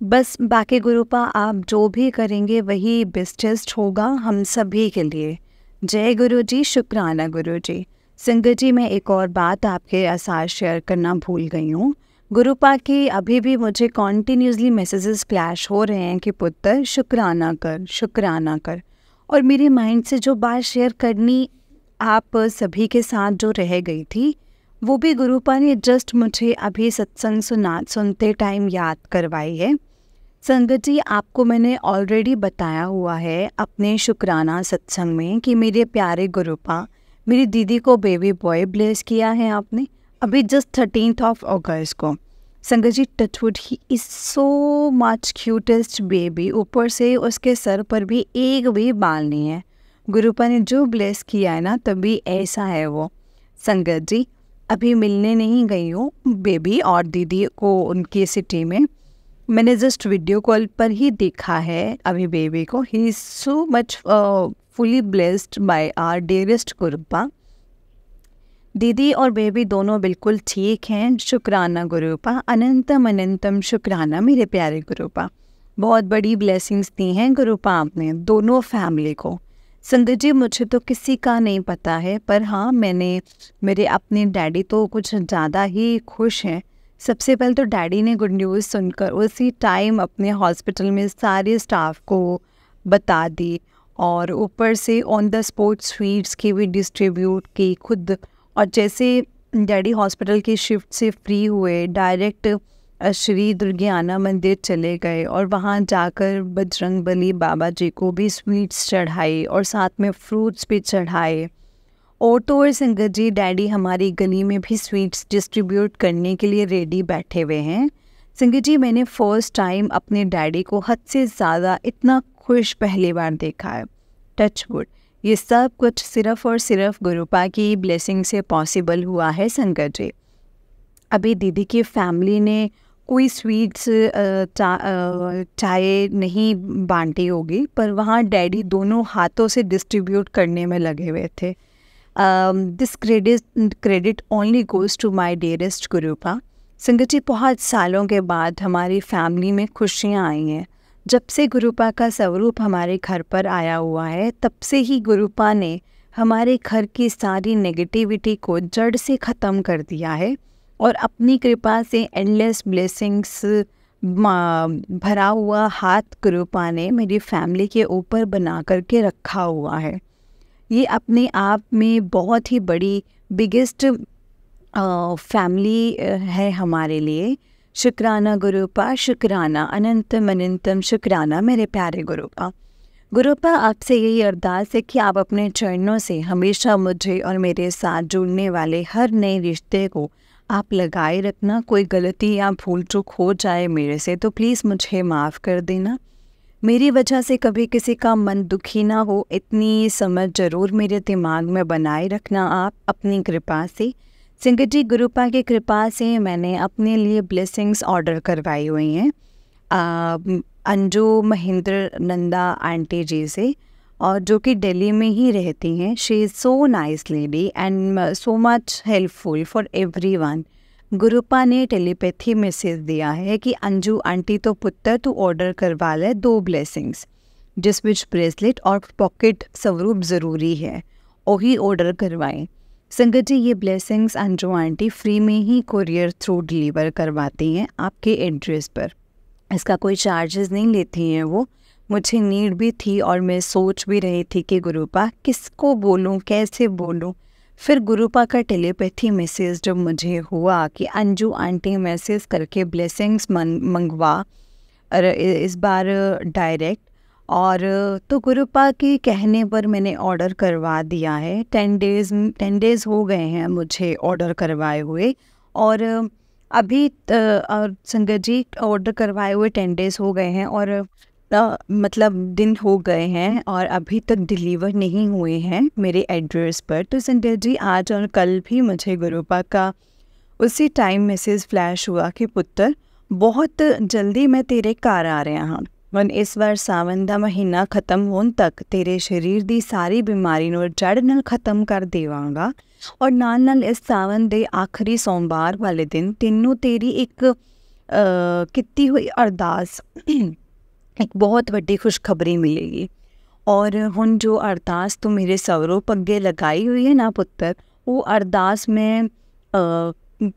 बस बाकी गुरुपा आप जो भी करेंगे वही बेस्टेस्ट होगा हम सभी के लिए। जय गुरु जी, शुक्राना गुरु जी। संगत जी मैं एक और बात आपके साथ शेयर करना भूल गई हूँ। गुरुपा के अभी भी मुझे कॉन्टीन्यूसली मैसेजेस फ्लैश हो रहे हैं कि पुत्र शुक्राना कर। और मेरे माइंड से जो बात शेयर करनी आप सभी के साथ जो रह गई थी, वो भी गुरुपा ने जस्ट मुझे अभी सत्संग सुनते टाइम याद करवाई है। संगत जी आपको मैंने ऑलरेडी बताया हुआ है अपने शुक्राना सत्संग में कि मेरे प्यारे गुरुपा, मेरी दीदी को बेबी बॉय ब्लेस किया है आपने। अभी जस्ट 13th ऑफ अगस्त को। Sangat ji, touchwood, he is so much cutest baby. ऊपर से उसके सर पर भी एक भी बाल नहीं है। गुरुपा ने जो ब्लेस किया है ना, तभी ऐसा है वो। संगत जी, अभी मिलने नहीं गई हूँ बेबी और दीदी को उनकी सिटी में। मैंने जस्ट वीडियो कॉल पर ही देखा है अभी बेबी को। He is so much fully blessed by our dearest Gurupa. दीदी और बेबी दोनों बिल्कुल ठीक हैं। शुक्राना गुरुपा, अनंतम अनंतम शुक्राना मेरे प्यारे गुरुपा। बहुत बड़ी ब्लेसिंग्स दी हैं गुरुपा आपने दोनों फैमिली को। संगत जी, मुझे तो किसी का नहीं पता है, पर हाँ, मेरे अपने डैडी तो कुछ ज़्यादा ही खुश हैं। सबसे पहले तो डैडी ने गुड न्यूज़ सुनकर उसी टाइम अपने हॉस्पिटल में सारे स्टाफ को बता दी, और ऊपर से ऑन द स्पॉट स्वीट्स की भी डिस्ट्रीब्यूट की खुद। और जैसे डैडी हॉस्पिटल की शिफ्ट से फ्री हुए, डायरेक्ट श्री दुर्गियाना मंदिर चले गए और वहाँ जाकर बजरंगबली बाबा जी को भी स्वीट्स चढ़ाई और साथ में फ्रूट्स भी चढ़ाए। और तो और संगत जी, डैडी हमारी गली में भी स्वीट्स डिस्ट्रीब्यूट करने के लिए रेडी बैठे हुए हैं। संगत जी, मैंने फर्स्ट टाइम अपने डैडी को हद से ज़्यादा इतना खुश पहली बार देखा है। टचवुड, ये सब कुछ सिर्फ और सिर्फ गुरुपा की ब्लेसिंग से पॉसिबल हुआ है। संगत जी, अभी दीदी की फैमिली ने कोई स्वीट्स चाय नहीं बांटी होगी, पर वहाँ डैडी दोनों हाथों से डिस्ट्रीब्यूट करने में लगे हुए थे। This credit only goes to my dearest Gurupa. Sangat ji, बहुत सालों के बाद हमारी फैमिली में खुशियाँ आई हैं। जब से गुरुपा का स्वरूप हमारे घर पर आया हुआ है, तब से ही गुरुपा ने हमारे घर की सारी नेगेटिविटी को जड़ से ख़त्म कर दिया है और अपनी कृपा से एंडलेस ब्लेसिंग्स भरा हुआ हाथ गुरुपा ने मेरी फैमिली के ऊपर बना करके रखा हुआ है। ये अपने आप में बहुत ही बड़ी बिगेस्ट फैमिली है हमारे लिए। शुक्राना गुरुपा, शुक्राना, अनंतम अनंतम शुक्राना मेरे प्यारे गुरुपा। गुरुपा, आपसे यही अरदास है कि आप अपने चरणों से हमेशा मुझे और मेरे साथ जुड़ने वाले हर नए रिश्ते को आप लगाए रखना। कोई गलती या भूल चूक हो जाए मेरे से तो प्लीज़ मुझे माफ़ कर देना। मेरी वजह से कभी किसी का मन दुखी ना हो, इतनी समझ ज़रूर मेरे दिमाग में बनाए रखना आप अपनी कृपा से। संगत जी, गुरुपा की कृपा से मैंने अपने लिए ब्लेसिंग्स ऑर्डर करवाई हुई हैं अंजू महेंद्र नंदा आंटी जी से, और जो कि दिल्ली में ही रहती हैं। She is so nice lady and so much helpful for everyone. Gurupa ने टेलीपैथी मैसेज दिया है कि अंजू आंटी तो पुत्र तू ऑर्डर करवा ले 2 ब्लेसिंग्स, जिस विच ब्रेसलेट और पॉकेट स्वरूप ज़रूरी है, वही ऑर्डर करवाएं। संगत जी, ये ब्लेसिंग्स अंजू आंटी फ्री में ही कुरियर थ्रू डिलीवर करवाती हैं आपके एड्रेस पर। इसका कोई चार्जेस नहीं लेती हैं वो। मुझे नीड भी थी और मैं सोच भी रही थी कि गुरुपा किसको बोलूं, कैसे बोलूं। फिर गुरुपा का टेलीपैथी मैसेज जब मुझे हुआ कि अंजू आंटी मैसेज करके ब्लेसिंग्स मंगवा इस बार डायरेक्ट, और तो गुरुपा के कहने पर मैंने ऑर्डर करवा दिया है। 10 डेज़ हो गए हैं मुझे ऑर्डर करवाए हुए, और अभी और संगत जी, ऑर्डर करवाए हुए 10 डेज़ हो गए हैं और मतलब दिन हो गए हैं और अभी तक डिलीवर नहीं हुए हैं मेरे एड्रेस पर। तो संगत जी, आज और कल भी मुझे गुरुपा का उसी टाइम मैसेज फ्लैश हुआ कि पुत्र बहुत जल्दी मैं तेरे घर आ रहा हाँ, और इस बार सावन का महीना खत्म होने तक तेरे शरीर की सारी बीमारी नूं जड़ नाल खत्म कर देवांगा, और नाल नाल इस सावन के आखिरी सोमवार वाले दिन तेनों तेरी एक किती हुई अरदास एक बहुत वड्डी खुशखबरी मिलेगी। और हुण जो अरदास तू मेरे स्वरूप अगे लगाई हुई है ना पुत्र, वो अरदास मैं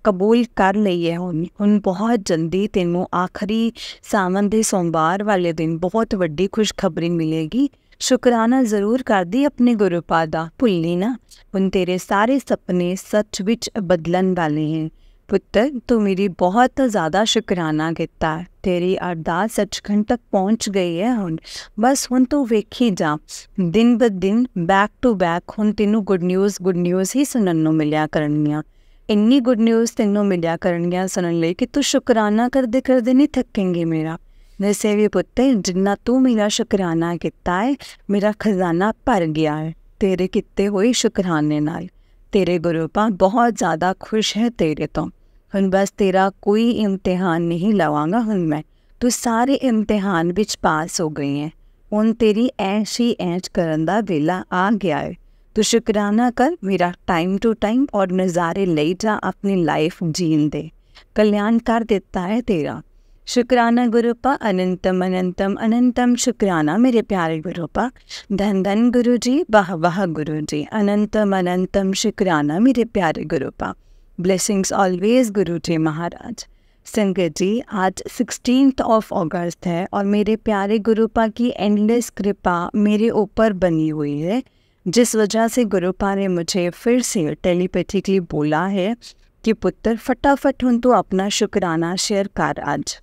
कबूल कर ली है। हुण बहुत जल्दी तेनों आखिरी सावन के सोमवार वाले दिन बहुत वड्डी खुशखबरी मिलेगी। शुकराना ज़रूर कर दी अपने गुरुपा दा, भुल्ली ना। हुण तेरे सारे सपने सच विच बदलन वाले हैं पुत्र। तू मेरी बहुत ज़्यादा शुकराना किता, तेरी अरदास सचखंड तक पहुँच गई है। हुण बस हुण तू वेखी जा, दिन ब दिन बैक टू बैक हुण तेनों गुड न्यूज़ ही सुनन नूं मिलिया करनियां। ਇੰਨੀ ਗੁੱਡ ਨਿਊਜ਼ ਤੈਨੂੰ ਮਿਲਿਆ ਕਰਨਗੀਆਂ ਸੁਣਨ ਲਈ ਕਿ ਤੂੰ ਸ਼ੁਕਰਾਨਾ ਕਰਦੇ ਨਹੀਂ ਥੱਕੇਂਗੀ ਮੇਰਾ। ਵੈਸੇ ਵੀ ਪੁੱਤਰ, ਜਿੰਨਾ ਤੂੰ ਮੇਰਾ ਸ਼ੁਕਰਾਨਾ ਕੀਤਾ ਹੈ, ਮੇਰਾ ਖਜ਼ਾਨਾ ਭਰ ਗਿਆ ਹੈ ਤੇਰੇ ਕੀਤੇ ਹੋਏ ਸ਼ੁਕਰਾਨੇ ਨਾਲ। ਤੇਰੇ ਗੁਰੂ ਪਾਕ ਬਹੁਤ ਜ਼ਿਆਦਾ ਖੁਸ਼ ਹੈ ਤੇਰੇ ਤੋਂ। ਹੁਣ ਬਸ ਤੇਰਾ ਕੋਈ ਇਮਤਿਹਾਨ ਨਹੀਂ ਲਵਾਂਗਾ ਹੁਣ ਮੈਂ। ਤੂੰ ਸਾਰੇ ਇਮਤਿਹਾਨ ਵਿੱਚ ਪਾਸ ਹੋ ਗਈ ਹੈ। ਹੁਣ ਤੇਰੀ ਐਸ਼ ਹੀ ਐਸ਼ ਕਰਨ ਦਾ ਵੇਲਾ ਆ ਗਿਆ ਹੈ। ਤੂੰ ਸ਼ੁਕਰਾਨਾ ਕਰ ਮੇਰਾ ਟਾਈਮ ਟੂ ਟਾਈਮ ਔਰ ਨਜ਼ਾਰੇ ਲਈ ਜਾ ਆਪਣੀ ਲਾਈਫ ਜੀਣ ਦੇ। ਕਲਿਆਣ ਕਰ ਦਿੱਤਾ ਹੈ ਤੇਰਾ। शुक्राना गुरुपा, अनंतम अनंतम अनंतम शुक्राना मेरे प्यारे गुरुपा। धन धन गुरु जी, वाह वाह गुरु जी, अनंतम अनंतम शुक्राना मेरे प्यारे गुरुपा। ब्लेसिंग्स ऑलवेज गुरु जी महाराज। संगत जी, आज 16 अगस्त है और मेरे प्यारे गुरुपा की एंडलेस कृपा मेरे ऊपर बनी हुई है, जिस वजह से गुरुपा ने मुझे फिर से टेलीपैथिकली बोला है कि पुत्र फटाफट हूँ तू अपना शुक्राना शेयर कर। आज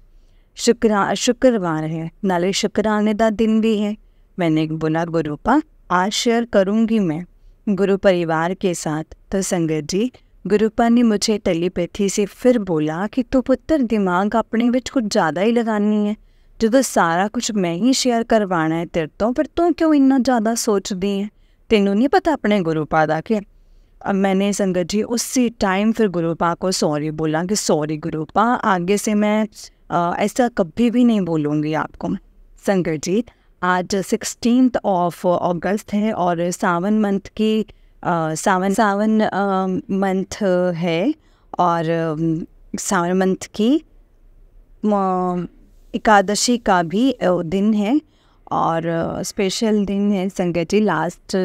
शुक्रवार है, नाले शुक्राने का दिन भी है। मैंने बोला गुरुपा आज शेयर करूँगी मैं गुरु परिवार के साथ। तो संगत जी, गुरुपा ने मुझे टेलीपैथी से फिर बोला कि तू पुत्र दिमाग अपने विच कुछ ज़्यादा ही लगानी है। जो सारा कुछ मैं ही शेयर करवाना है तेरे तो, फिर तू क्यों इन्ना ज़्यादा सोचती है? तेनू नहीं पता अपने गुरुपा दा के? अब मैंने संगत जी उसी टाइम फिर गुरुपा को सॉरी बोला कि सॉरी गुरुपा, आगे से मैं ऐसा कभी भी नहीं बोलूँगी आपको। संगत जी, आज 16 अगस्त है और सावन मंथ की सावन मंथ है और सावन मंथ की एकादशी का भी दिन है और स्पेशल दिन है। संगत जी, लास्ट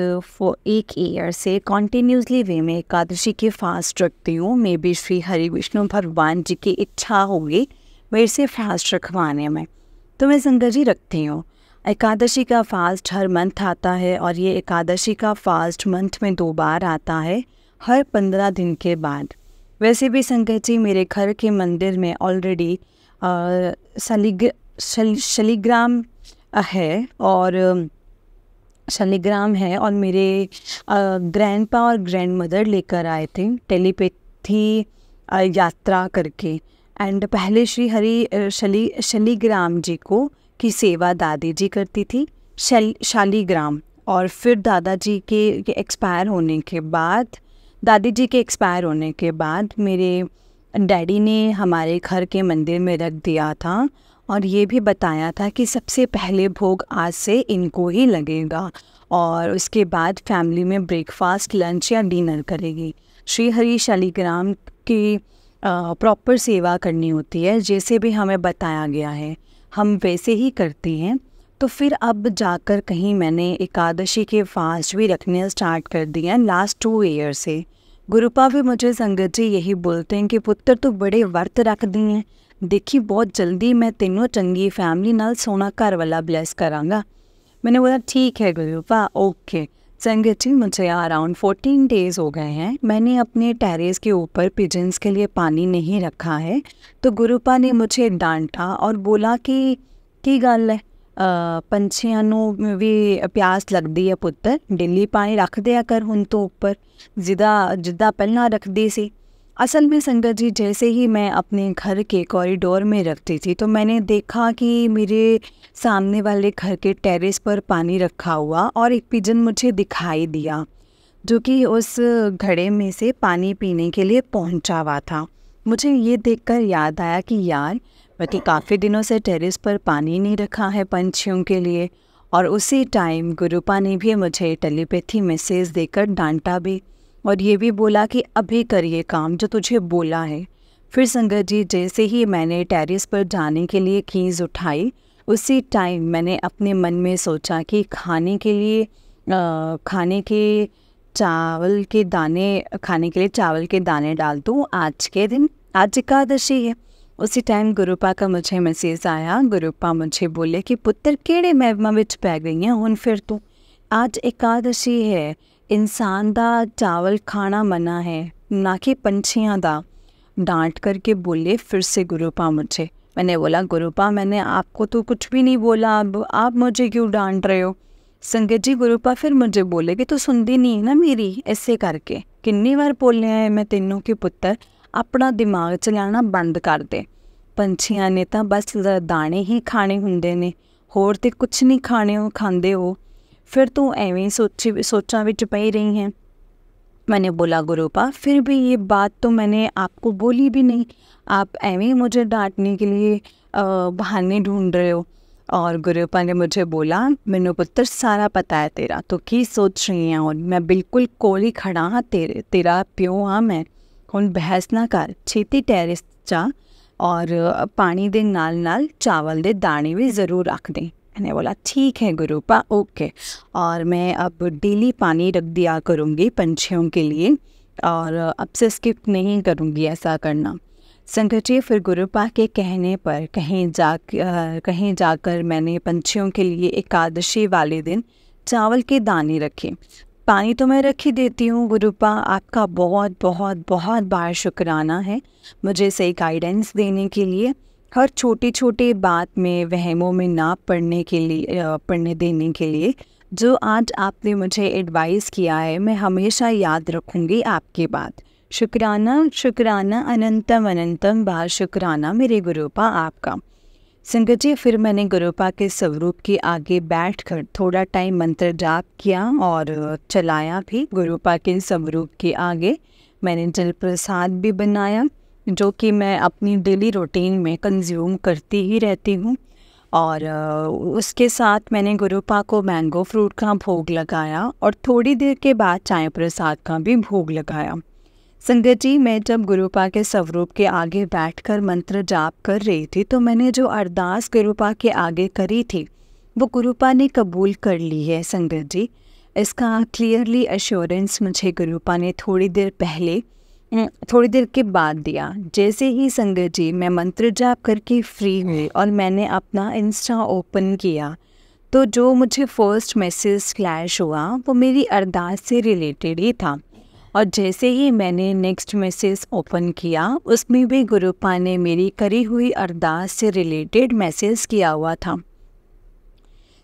1 ईयर से कॉन्टीन्यूसली वे में एकादशी की फास्ट रखती हूँ। मे बी श्री हरि विष्णु भगवान जी की इच्छा होगी मेरे से फास्ट रखवाने में, तो मैं संगत जी रखती हूँ। एकादशी का फास्ट हर मंथ आता है और ये एकादशी का फास्ट मंथ में 2 बार आता है, हर 15 दिन के बाद। वैसे भी संगत जी, मेरे घर के मंदिर में ऑलरेडी शालिग्राम है और मेरे ग्रैंडपा और ग्रैंड मदर लेकर आए थे टेलीपैथी यात्रा करके। एंड पहले श्री हरि शालिग्राम जी को की सेवा दादी जी करती थी, शालिग्राम, और फिर दादी जी के एक्सपायर होने के बाद मेरे डैडी ने हमारे घर के मंदिर में रख दिया था और ये भी बताया था कि सबसे पहले भोग आज से इनको ही लगेगा और उसके बाद फैमिली में ब्रेकफास्ट, लंच या डिनर करेगी। श्री हरि शालिग्राम की प्रॉपर सेवा करनी होती है, जैसे भी हमें बताया गया है हम वैसे ही करते हैं। तो फिर अब जाकर कहीं मैंने एकादशी के फास्ट भी रखने स्टार्ट कर दिए हैं लास्ट 2 ईयर से। गुरुपा भी मुझे संगत जी यही बोलते हैं कि पुत्र तू बड़े वर्त रख दी हैं, देखी बहुत जल्दी मैं तेनों चंगी फैमिली नाल सोना घर वाला ब्लेस करांगा। मैंने बोला ठीक है गुरुपा, ओके। संगत जी, मुझे अराउंड 14 डेज़ हो गए हैं, मैंने अपने टेरेस के ऊपर पिजन्स के लिए पानी नहीं रखा है। तो गुरुपा ने मुझे डांटा और बोला कि गल है, पंछियां नूं भी प्यास लगती है पुत्र, डेली पानी रख दिया कर हुण तो ऊपर, जिदा पहला रखती सी। असल में संगत जी, जैसे ही मैं अपने घर के कॉरिडोर में रखती थी तो मैंने देखा कि मेरे सामने वाले घर के टेरेस पर पानी रखा हुआ और एक पिजन मुझे दिखाई दिया जो कि उस घड़े में से पानी पीने के लिए पहुंचा हुआ था। मुझे ये देखकर याद आया कि यार, मैं तो काफ़ी दिनों से टेरेस पर पानी नहीं रखा है पंछियों के लिए। और उसी टाइम गुरुपा ने भी मुझे टेलीपैथी मैसेज देकर डांटा भी और ये भी बोला कि अभी करिए काम जो तुझे बोला है। फिर संगत जी, जैसे ही मैंने टेरेस पर जाने के लिए कीज़ उठाई, उसी टाइम मैंने अपने मन में सोचा कि खाने के लिए चावल के दाने डाल दूँ आज के दिन, आज एकादशी है। उसी टाइम गुरुपा का मुझे मैसेज आया। गुरुपा मुझे बोले कि पुत्र केड़े महमा विच पै गई हैं हुण फिर तू, आज एकादशी है, इंसान दा चावल खाना मना है, ना कि पंछियाँ दा। डांट करके बोले फिर से गुरुपा मुझे। मैंने बोला गुरुपा, मैंने आपको तो कुछ भी नहीं बोला, अब आप मुझे क्यों डांट रहे हो? संगत जी गुरुपा फिर मुझे बोले कि तू सुनती नहीं है ना मेरी, ऐसे करके कितनी बार बोलिया है मैं तेनों कि पुत्तर अपना दिमाग चलाना बंद कर दे। पंछियां ने तो बस दाने ही खाने हुंदे ने, होर ते कुछ नहीं खाते हो। फिर तू एवें सोचा विच पई रही है। मैंने बोला गुरुपा फिर भी ये बात तो मैंने आपको बोली भी नहीं, आप एवें मुझे डांटने के लिए बहाने ढूंढ रहे हो। और गुरुपा ने मुझे बोला मैनू पुत्र सारा पता है तेरा तो की सोच रही है, और मैं बिल्कुल कोल ही खड़ा हाँ तेरा प्यो हाँ मैं। हुण बहस ना कर, छेती टैरिस जा और पानी दे नाल नाल चावल दे दाने भी ज़रूर रख दें। मैंने बोला ठीक है गुरुपा ओके। और मैं अब डेली पानी रख दिया करूँगी पंछियों के लिए, और अब से स्किप नहीं करूँगी ऐसा करना। संगत जी फिर गुरुपा के कहने पर कहीं जाकर मैंने पंछियों के लिए एकादशी वाले दिन चावल के दाने रखे। पानी तो मैं रख ही देती हूँ गुरुपा, आपका बहुत बहुत बहुत बार शुक्राना है मुझे सही गाइडेंस देने के लिए, हर छोटी छोटी बात में वहमों में ना पढ़ने देने के लिए। जो आज आपने मुझे एडवाइस किया है मैं हमेशा याद रखूँगी आपकी बात। शुक्राना शुक्राना अनंतम अनंतम बार शुक्राना मेरे गुरुपा आपका। संगत जी फिर मैंने गुरुपा के स्वरूप के आगे बैठकर थोड़ा टाइम मंत्र जाप किया और चलाया भी। गुरुपा के स्वरूप के आगे मैंने जल प्रसाद भी बनाया जो कि मैं अपनी डेली रूटीन में कंज्यूम करती ही रहती हूँ। और उसके साथ मैंने गुरुपा को मैंगो फ्रूट का भोग लगाया और थोड़ी देर के बाद चाय प्रसाद का भी भोग लगाया। संगत जी मैं जब गुरुपा के स्वरूप के आगे बैठकर मंत्र जाप कर रही थी तो मैंने जो अरदास गुरुपा के आगे करी थी वो गुरुपा ने कबूल कर ली है। संगत जी इसका क्लियरली एश्योरेंस मुझे गुरुपा ने थोड़ी देर के बाद दिया। जैसे ही संगत जी मैं मंत्र जाप करके फ्री हुई और मैंने अपना इंस्टा ओपन किया तो जो मुझे फर्स्ट मैसेज फ्लैश हुआ वो मेरी अरदास से रिलेटेड ही था। और जैसे ही मैंने नेक्स्ट मैसेज ओपन किया उसमें भी गुरुपा ने मेरी करी हुई अरदास से रिलेटेड मैसेज किया हुआ था।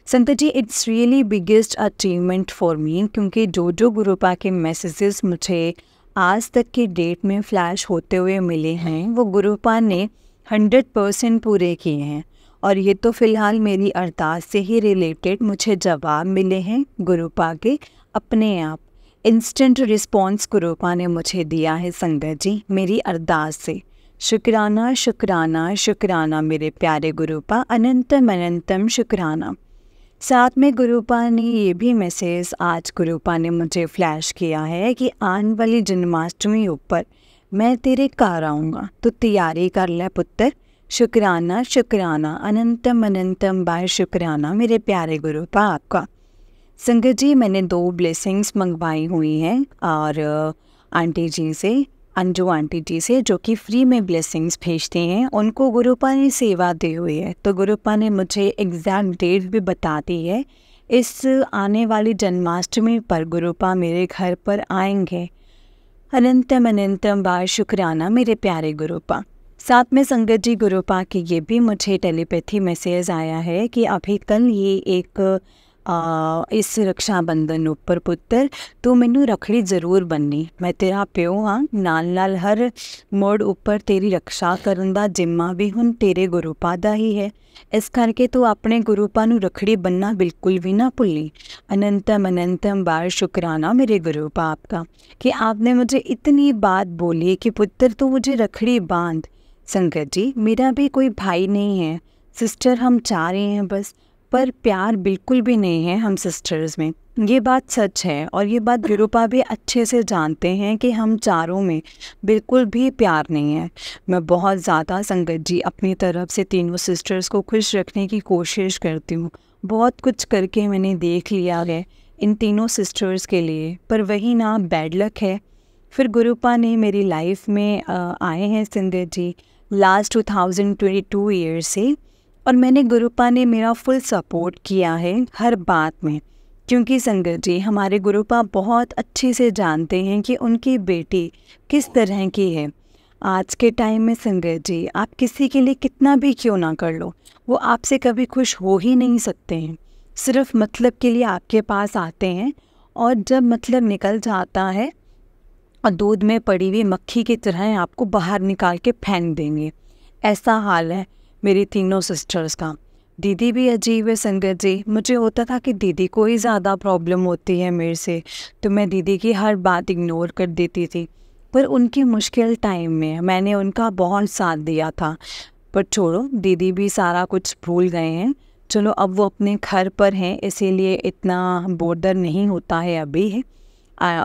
Sangat ji it's really biggest achievement for me, क्योंकि जो गुरुपा के मैसेजेस मुझे आज तक की डेट में फ्लैश होते हुए मिले हैं वो गुरुपा ने 100% पूरे किए हैं। और ये तो फ़िलहाल मेरी अरदास से ही रिलेटेड मुझे जवाब मिले हैं गुरुपा के अपने आप। इंस्टेंट रिस्पॉन्स गुरुपा ने मुझे दिया है संगत जी मेरी अरदास से। शुक्राना शुक्राना शुक्राना मेरे प्यारे गुरुपा, अनंतम अनंतम शुक्राना। साथ में गुरुपा ने ये भी मैसेज आज गुरुपा ने मुझे फ्लैश किया है कि आने वाली जन्माष्टमी ऊपर मैं तेरे घर आऊँगा तो तैयारी कर ले पुत्र। शुक्राना शुक्राना अनंतम अनंतम बार शुक्राना मेरे प्यारे गुरुपा आपका। संगत जी मैंने 2 ब्लेसिंग्स मंगवाई हुई हैं और आंटी जी से, अंजू आंटी जी से जो कि फ्री में ब्लेसिंग्स भेजते हैं, उनको गुरुपा ने सेवा दी हुई है। तो गुरुपा ने मुझे एग्जैक्ट डेट भी बता दी है, इस आने वाली जन्माष्टमी पर गुरुपा मेरे घर पर आएंगे। अनंतम अनंतम बार शुक्राना मेरे प्यारे गुरुपा। साथ में संगत जी गुरुपा के ये भी मुझे टेलीपैथी मैसेज आया है कि अभी कल ये एक इस रक्षाबंधन ऊपर पुत्र तू मैनू रखड़ी जरूर बननी, मैं तेरा प्यो हाँ, नाल हर मोड़ ऊपर तेरी रक्षा करन दा जिम्मा भी हुण तेरे गुरुपा दा ही है। इस करके तू अपने गुरुपा नू रखड़ी बनना बिल्कुल भी ना भुल्ली। अनंतम अनंतम बार शुक्राना मेरे गुरुपा आपका कि आपने मुझे इतनी बात बोली कि पुत्र तू मुझे रखड़ी बांध। संगत जी मेरा भी कोई भाई नहीं है, सिस्टर हम 4 हैं बस, पर प्यार बिल्कुल भी नहीं है हम सिस्टर्स में, ये बात सच है। और ये बात गुरुपा भी अच्छे से जानते हैं कि हम चारों में बिल्कुल भी प्यार नहीं है। मैं बहुत ज़्यादा संगत जी अपनी तरफ से तीनों सिस्टर्स को खुश रखने की कोशिश करती हूँ, बहुत कुछ करके मैंने देख लिया है इन तीनों सिस्टर्स के लिए, पर वही ना बैड लक है। फिर गुरुपा ने मेरी लाइफ में आए हैं संगत जी लास्ट 2022 ईयर से, और मैंने गुरुपा ने मेरा फुल सपोर्ट किया है हर बात में, क्योंकि संगत जी हमारे गुरुपा बहुत अच्छे से जानते हैं कि उनकी बेटी किस तरह की है। आज के टाइम में संगत जी आप किसी के लिए कितना भी क्यों ना कर लो वो आपसे कभी खुश हो ही नहीं सकते हैं। सिर्फ मतलब के लिए आपके पास आते हैं और जब मतलब निकल जाता है और दूध में पड़ी हुई मक्खी की तरह आपको बाहर निकाल के फेंक देंगे। ऐसा हाल है मेरी तीनों सिस्टर्स का। दीदी भी अजीब है संगत जी। मुझे होता था कि दीदी को ही ज़्यादा प्रॉब्लम होती है मेरे से, तो मैं दीदी की हर बात इग्नोर कर देती थी। पर उनकी मुश्किल टाइम में मैंने उनका बहुत साथ दिया था। पर छोड़ो, दीदी भी सारा कुछ भूल गए हैं। चलो अब वो अपने घर पर हैं, इसीलिए इतना बोर्डर नहीं होता है अभी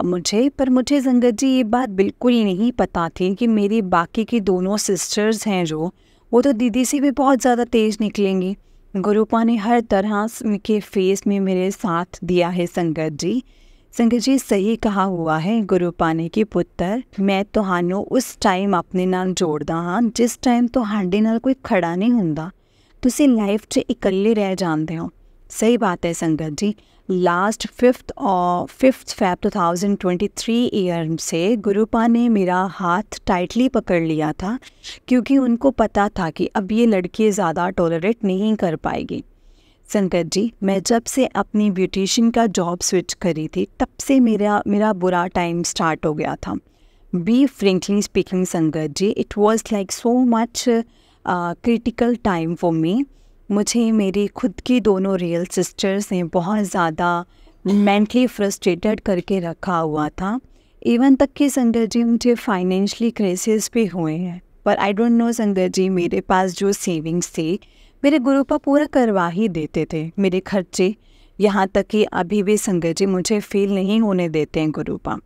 मुझे संगत जी ये बात बिल्कुल नहीं पता थी कि मेरी बाकी की दोनों सिस्टर्स हैं जो, वो तो दीदी से भी बहुत ज़्यादा तेज़ निकलेंगी। गुरुपा ने हर तरह के फेस में मेरे साथ दिया है संगत जी। संगत जी सही कहा हुआ है गुरुपा ने कि पुत्र, मैं ਤੁਹਾਨੂੰ उस टाइम अपने नाल जोड़दा हाँ जिस टाइम ਤੁਹਾਡੇ ਨਾਲ कोई खड़ा नहीं ਹੁੰਦਾ। ਤੁਸੀਂ लाइफ 'ਚ इकल्ले रह जाते हो। सही बात है संगत जी। लास्ट 5th Feb 2023 ईयर से गुरुपा ने मेरा हाथ टाइटली पकड़ लिया था, क्योंकि उनको पता था कि अब ये लड़की ज़्यादा टॉलरेट नहीं कर पाएगी। संगत जी, मैं जब से अपनी ब्यूटिशियन का जॉब स्विच करी थी तब से मेरा बुरा टाइम स्टार्ट हो गया था। B frankly speaking Sangat ji, it was like so much critical time for me. मुझे मेरी खुद की दोनों रियल सिस्टर्स ने बहुत ज़्यादा मेंटली फ्रस्ट्रेटेड करके रखा हुआ था। इवन तक कि संगत जी मुझे फाइनेंशियली क्राइसिस भी हुए हैं। पर आई डोंट नो संगत जी, मेरे पास जो सेविंग्स थी मेरे गुरुपा पूरा करवा ही देते थे मेरे खर्चे। यहाँ तक कि अभी भी संगत जी मुझे फील नहीं होने देते हैं गुरुपा।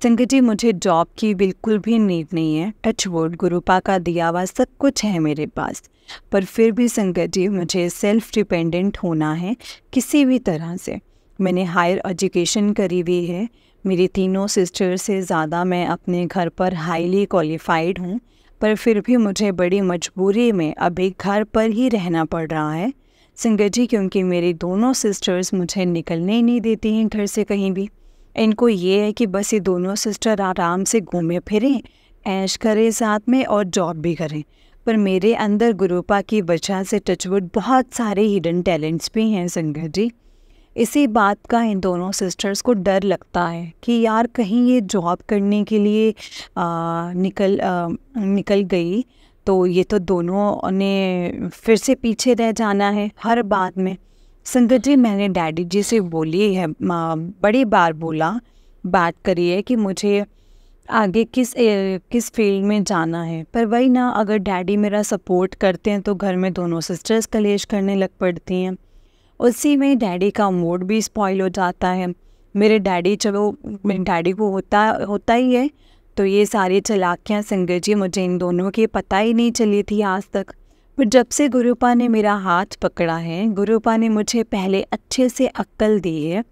संगत जी मुझे जॉब की बिल्कुल भी नीड नहीं है। टच वुड, गुरुपा का दिया हुआ सब कुछ है मेरे पास। पर फिर भी संगत जी मुझे सेल्फ डिपेंडेंट होना है किसी भी तरह से। मैंने हायर एजुकेशन करी हुई है। मेरी तीनों सिस्टर से ज़्यादा मैं अपने घर पर हाईली क्वालिफाइड हूँ। पर फिर भी मुझे बड़ी मजबूरी में अभी घर पर ही रहना पड़ रहा है संगत जी, क्योंकि मेरी दोनों सिस्टर्स मुझे निकलने ही नहीं देती हैं घर से कहीं भी। इनको ये है कि बस ये दोनों सिस्टर आराम से घूमे फिरें, ऐश करें साथ में और जॉब भी करें। पर मेरे अंदर गुरुपा की वजह से टचवुड बहुत सारे हिडन टैलेंट्स भी हैं संगत जी। इसी बात का इन दोनों सिस्टर्स को डर लगता है कि यार कहीं ये जॉब करने के लिए निकल गई तो ये तो दोनों ने फिर से पीछे रह जाना है हर बात में। संगत जी मैंने डैडी जी से बोली है, बड़ी बार बात करी है कि मुझे आगे किस फील्ड में जाना है। पर वही ना, अगर डैडी मेरा सपोर्ट करते हैं तो घर में दोनों सिस्टर्स कलेश करने लग पड़ती हैं। उसी में डैडी का मूड भी स्पॉइल हो जाता है। मेरे डैडी को होता ही है, तो ये सारी चालाकियाँ संगत जी मुझे इन दोनों की पता ही नहीं चली थी आज तक। पर जब से गुरुपा ने मेरा हाथ पकड़ा है, गुरुपा ने मुझे पहले अच्छे से अक्ल दी है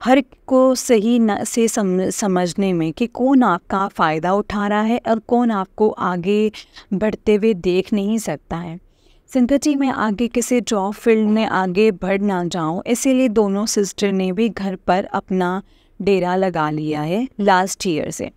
हर को सही से समझने में कि कौन आपका फ़ायदा उठा रहा है और कौन आपको आगे बढ़ते हुए देख नहीं सकता है। संगत जी मैं आगे किसी जॉब फील्ड में आगे बढ़ ना जाऊं, इसीलिए दोनों सिस्टर ने भी घर पर अपना डेरा लगा लिया है लास्ट ईयर से।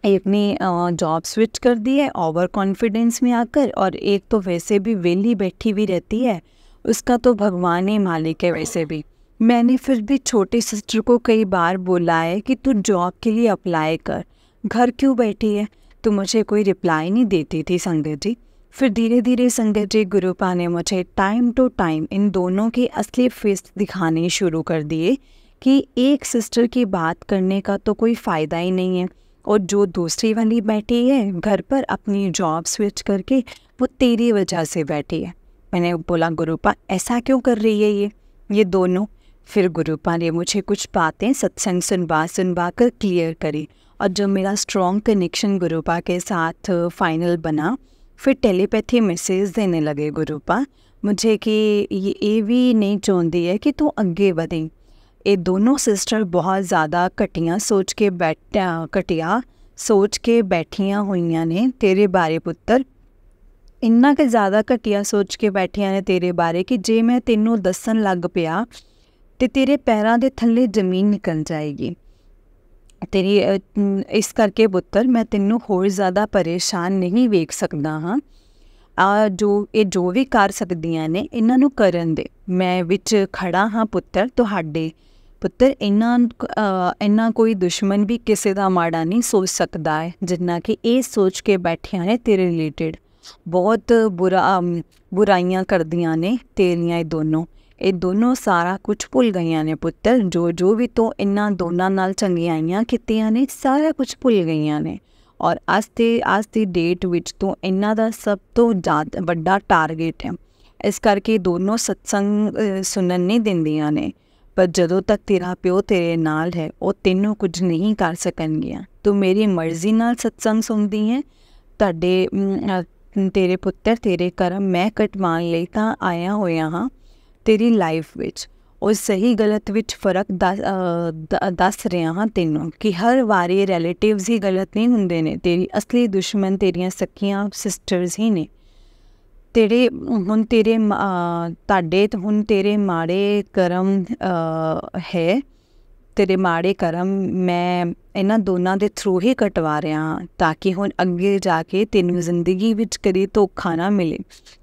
एक ने जॉब स्विच कर दी है ओवर कॉन्फिडेंस में आकर, और एक तो वैसे भी वेली बैठी हुई रहती है, उसका तो भगवान ही मालिक है वैसे भी। मैंने फिर भी छोटी सिस्टर को कई बार बोला है कि तू जॉब के लिए अप्लाई कर, घर क्यों बैठी है। तो मुझे कोई रिप्लाई नहीं देती थी संगत जी। फिर धीरे धीरे संगत जी गुरुपा ने मुझे टाइम टू टाइम इन दोनों के असली फेस दिखाने शुरू कर दिए कि एक सिस्टर की बात करने का तो कोई फ़ायदा ही नहीं है, और जो दूसरी वाली बैठी है घर पर अपनी जॉब स्विच करके, वो तेरी वजह से बैठी है। मैंने बोला गुरुपा ऐसा क्यों कर रही है ये दोनों। फिर गुरुपा ने मुझे कुछ बातें सत्संग सुनवा कर क्लियर करी, और जब मेरा स्ट्रॉन्ग कनेक्शन गुरुपा के साथ फाइनल बना, फिर टेलीपैथी मैसेज देने लगे गुरुपा मुझे कि ये भी नहीं चाहती है कि तू अगे बढ़े। ये दोनों सिस्टर बहुत ज़्यादा घटिया सोच के बैठियां हुई ने तेरे बारे पुत्तर। इन्ना के ज़्यादा घटिया सोच के बैठिया ने तेरे बारे कि जे मैं तेनों दसन लग पिया तो तेरे पैरों के थल्ले जमीन निकल जाएगी। इस करके पुत्तर मैं तेनों होर ज़्यादा परेशान नहीं वेख सकता हाँ। ਜੋ ਵੀ ਕਰ ਸਕਦੀਆਂ ਨੇ ਇਹਨਾਂ ਨੂੰ ਕਰਨ ਦੇ। ਮੈਂ ਵਿੱਚ ਖੜਾ ਹਾਂ ਪੁੱਤਰ ਤੁਹਾਡੇ। ਪੁੱਤਰ ਇੰਨਾ ਕੋਈ ਦੁਸ਼ਮਣ ਵੀ ਕਿਸੇ ਦਾ ਮਾੜਾ ਨਹੀਂ ਸੋਚ ਸਕਦਾ ਹੈ ਜਿੰਨਾ ਕਿ ਇਹ ਸੋਚ ਕੇ ਬੈਠੀਆਂ ਨੇ ਤੇਰੇ ਰਿਲੇਟਿਡ। ਬਹੁਤ ਬੁਰਾਈਆਂ ਕਰਦੀਆਂ ਨੇ ਤੇਰੀਆਂ ਇਹ ਦੋਨੋਂ ਸਾਰਾ ਕੁਝ ਭੁੱਲ ਗਈਆਂ ਨੇ ਪੁੱਤਰ। ਜੋ ਵੀ ਤੂੰ ਇਹਨਾਂ ਦੋਨਾਂ ਨਾਲ ਚੰਗਿਆਈਆਂ ਕੀਤੀਆਂ ਨੇ ਸਾਰਾ ਕੁਝ ਭੁੱਲ ਗਈਆਂ ਨੇ। ਔਰ ਅੱਜ ਦੀ ਡੇਟ ਵਿੱਚ ਤੂੰ ਇਹਨਾਂ ਦਾ ਸਭ ਤੋਂ ਜ਼ਿਆਦਾ ਵੱਡਾ ਟਾਰਗੇਟ ਹੈ। ਇਸ ਕਰਕੇ ਦੋਨੋਂ ਸਤਸੰਗ ਸੁਣਨ ਨਹੀਂ ਦਿੰਦੀਆਂ ਨੇ। ਪਰ ਜਦੋਂ ਤੱਕ ਤੇਰਾ ਪਿਓ ਤੇਰੇ ਨਾਲ ਹੈ ਉਹ ਤੈਨੂੰ ਕੁਝ ਨਹੀਂ ਕਰ ਸਕਣਗੀਆਂ। ਤੂੰ ਮੇਰੀ ਮਰਜ਼ੀ ਨਾਲ ਸਤਸੰਗ ਸੁਣਦੀ ਹੈ। ਤੇਰੇ ਪੁੱਤਰ ਤੇਰੇ ਕਰਮ ਮੈਂ ਕਟਵਾਉਣ ਲਈ ਤਾਂ ਆਇਆ ਹੋਇਆ ਹਾਂ ਤੇਰੀ ਲਾਈਫ ਵਿੱਚ। ਉਹ ਸਹੀ ਗਲਤ ਵਿੱਚ ਫ਼ਰਕ ਦੱਸ ਰਿਹਾ ਹਾਂ ਤੈਨੂੰ ਕਿ ਹਰ ਵਾਰੀ ਰਿਲੇਟਿਵਸ ਹੀ ਗਲਤ ਨਹੀਂ ਹੁੰਦੇ ਨੇ। ਤੇਰੀ ਅਸਲੀ ਦੁਸ਼ਮਣ ਤੇਰੀਆਂ ਸਕੀਆਂ ਸਿਸਟਰਸ ਹੀ ਨੇ। ਤੇਰੇ ਮਾੜੇ ਕਰਮ ਹੈ। ਤੇਰੇ ਮਾੜੇ ਕਰਮ ਮੈਂ ਇਹਨਾਂ ਦੋਨਾਂ ਦੇ ਥਰੂ ਹੀ ਕਟਵਾ ਰਿਹਾ ਹਾਂ ਤਾਂ ਕਿ ਹੁਣ ਅੱਗੇ ਜਾ ਕੇ ਤੈਨੂੰ ਜ਼ਿੰਦਗੀ ਵਿੱਚ ਕਦੇ ਧੋਖਾ ਨਾ ਮਿਲੇ।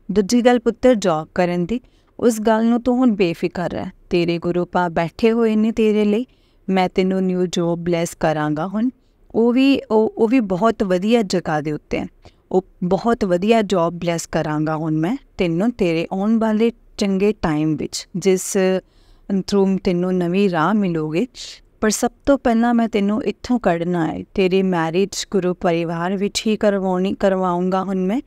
ਦੂਜੀ ਗੱਲ ਪੁੱਤਰ ਜੋਬ ਕਰਨ ਦੀ, ਉਸ ਗੱਲ ਨੂੰ ਤੂੰ ਹੁਣ ਬੇਫਿਕਰ ਰਹਿ। ਤੇਰੇ ਗੁਰੂ ਪਾ ਬੈਠੇ ਹੋਏ ਨੇ ਤੇਰੇ ਲਈ। ਮੈਂ ਤੈਨੂੰ ਨਿਊ ਜੋਬ ਬਲੈਸ ਕਰਾਂਗਾ ਹੁਣ। ਉਹ ਵੀ ਬਹੁਤ ਵਧੀਆ ਜਗ੍ਹਾ ਦੇ ਉੱਤੇ। ਉਹ ਬਹੁਤ ਵਧੀਆ ਜੋਬ ਬਲੈਸ ਕਰਾਂਗਾ ਹੁਣ ਮੈਂ ਤੈਨੂੰ ਤੇਰੇ ਆਉਣ ਵਾਲੇ ਚੰਗੇ ਟਾਈਮ ਵਿੱਚ, ਜਿਸ ਥਰੂ ਤੈਨੂੰ ਨਵੀਂ ਰਾਹ ਮਿਲੋਗੇ। ਪਰ ਸਭ ਤੋਂ ਪਹਿਲਾਂ ਮੈਂ ਤੈਨੂੰ ਇੱਥੋਂ ਕੱਢਣਾ ਹੈ। ਤੇਰੀ ਮੈਰਿਜ ਗੁਰੂ ਪਰਿਵਾਰ ਵਿੱਚ ਹੀ ਕਰਵਾਉਂਗਾ ਹੁਣ ਮੈਂ।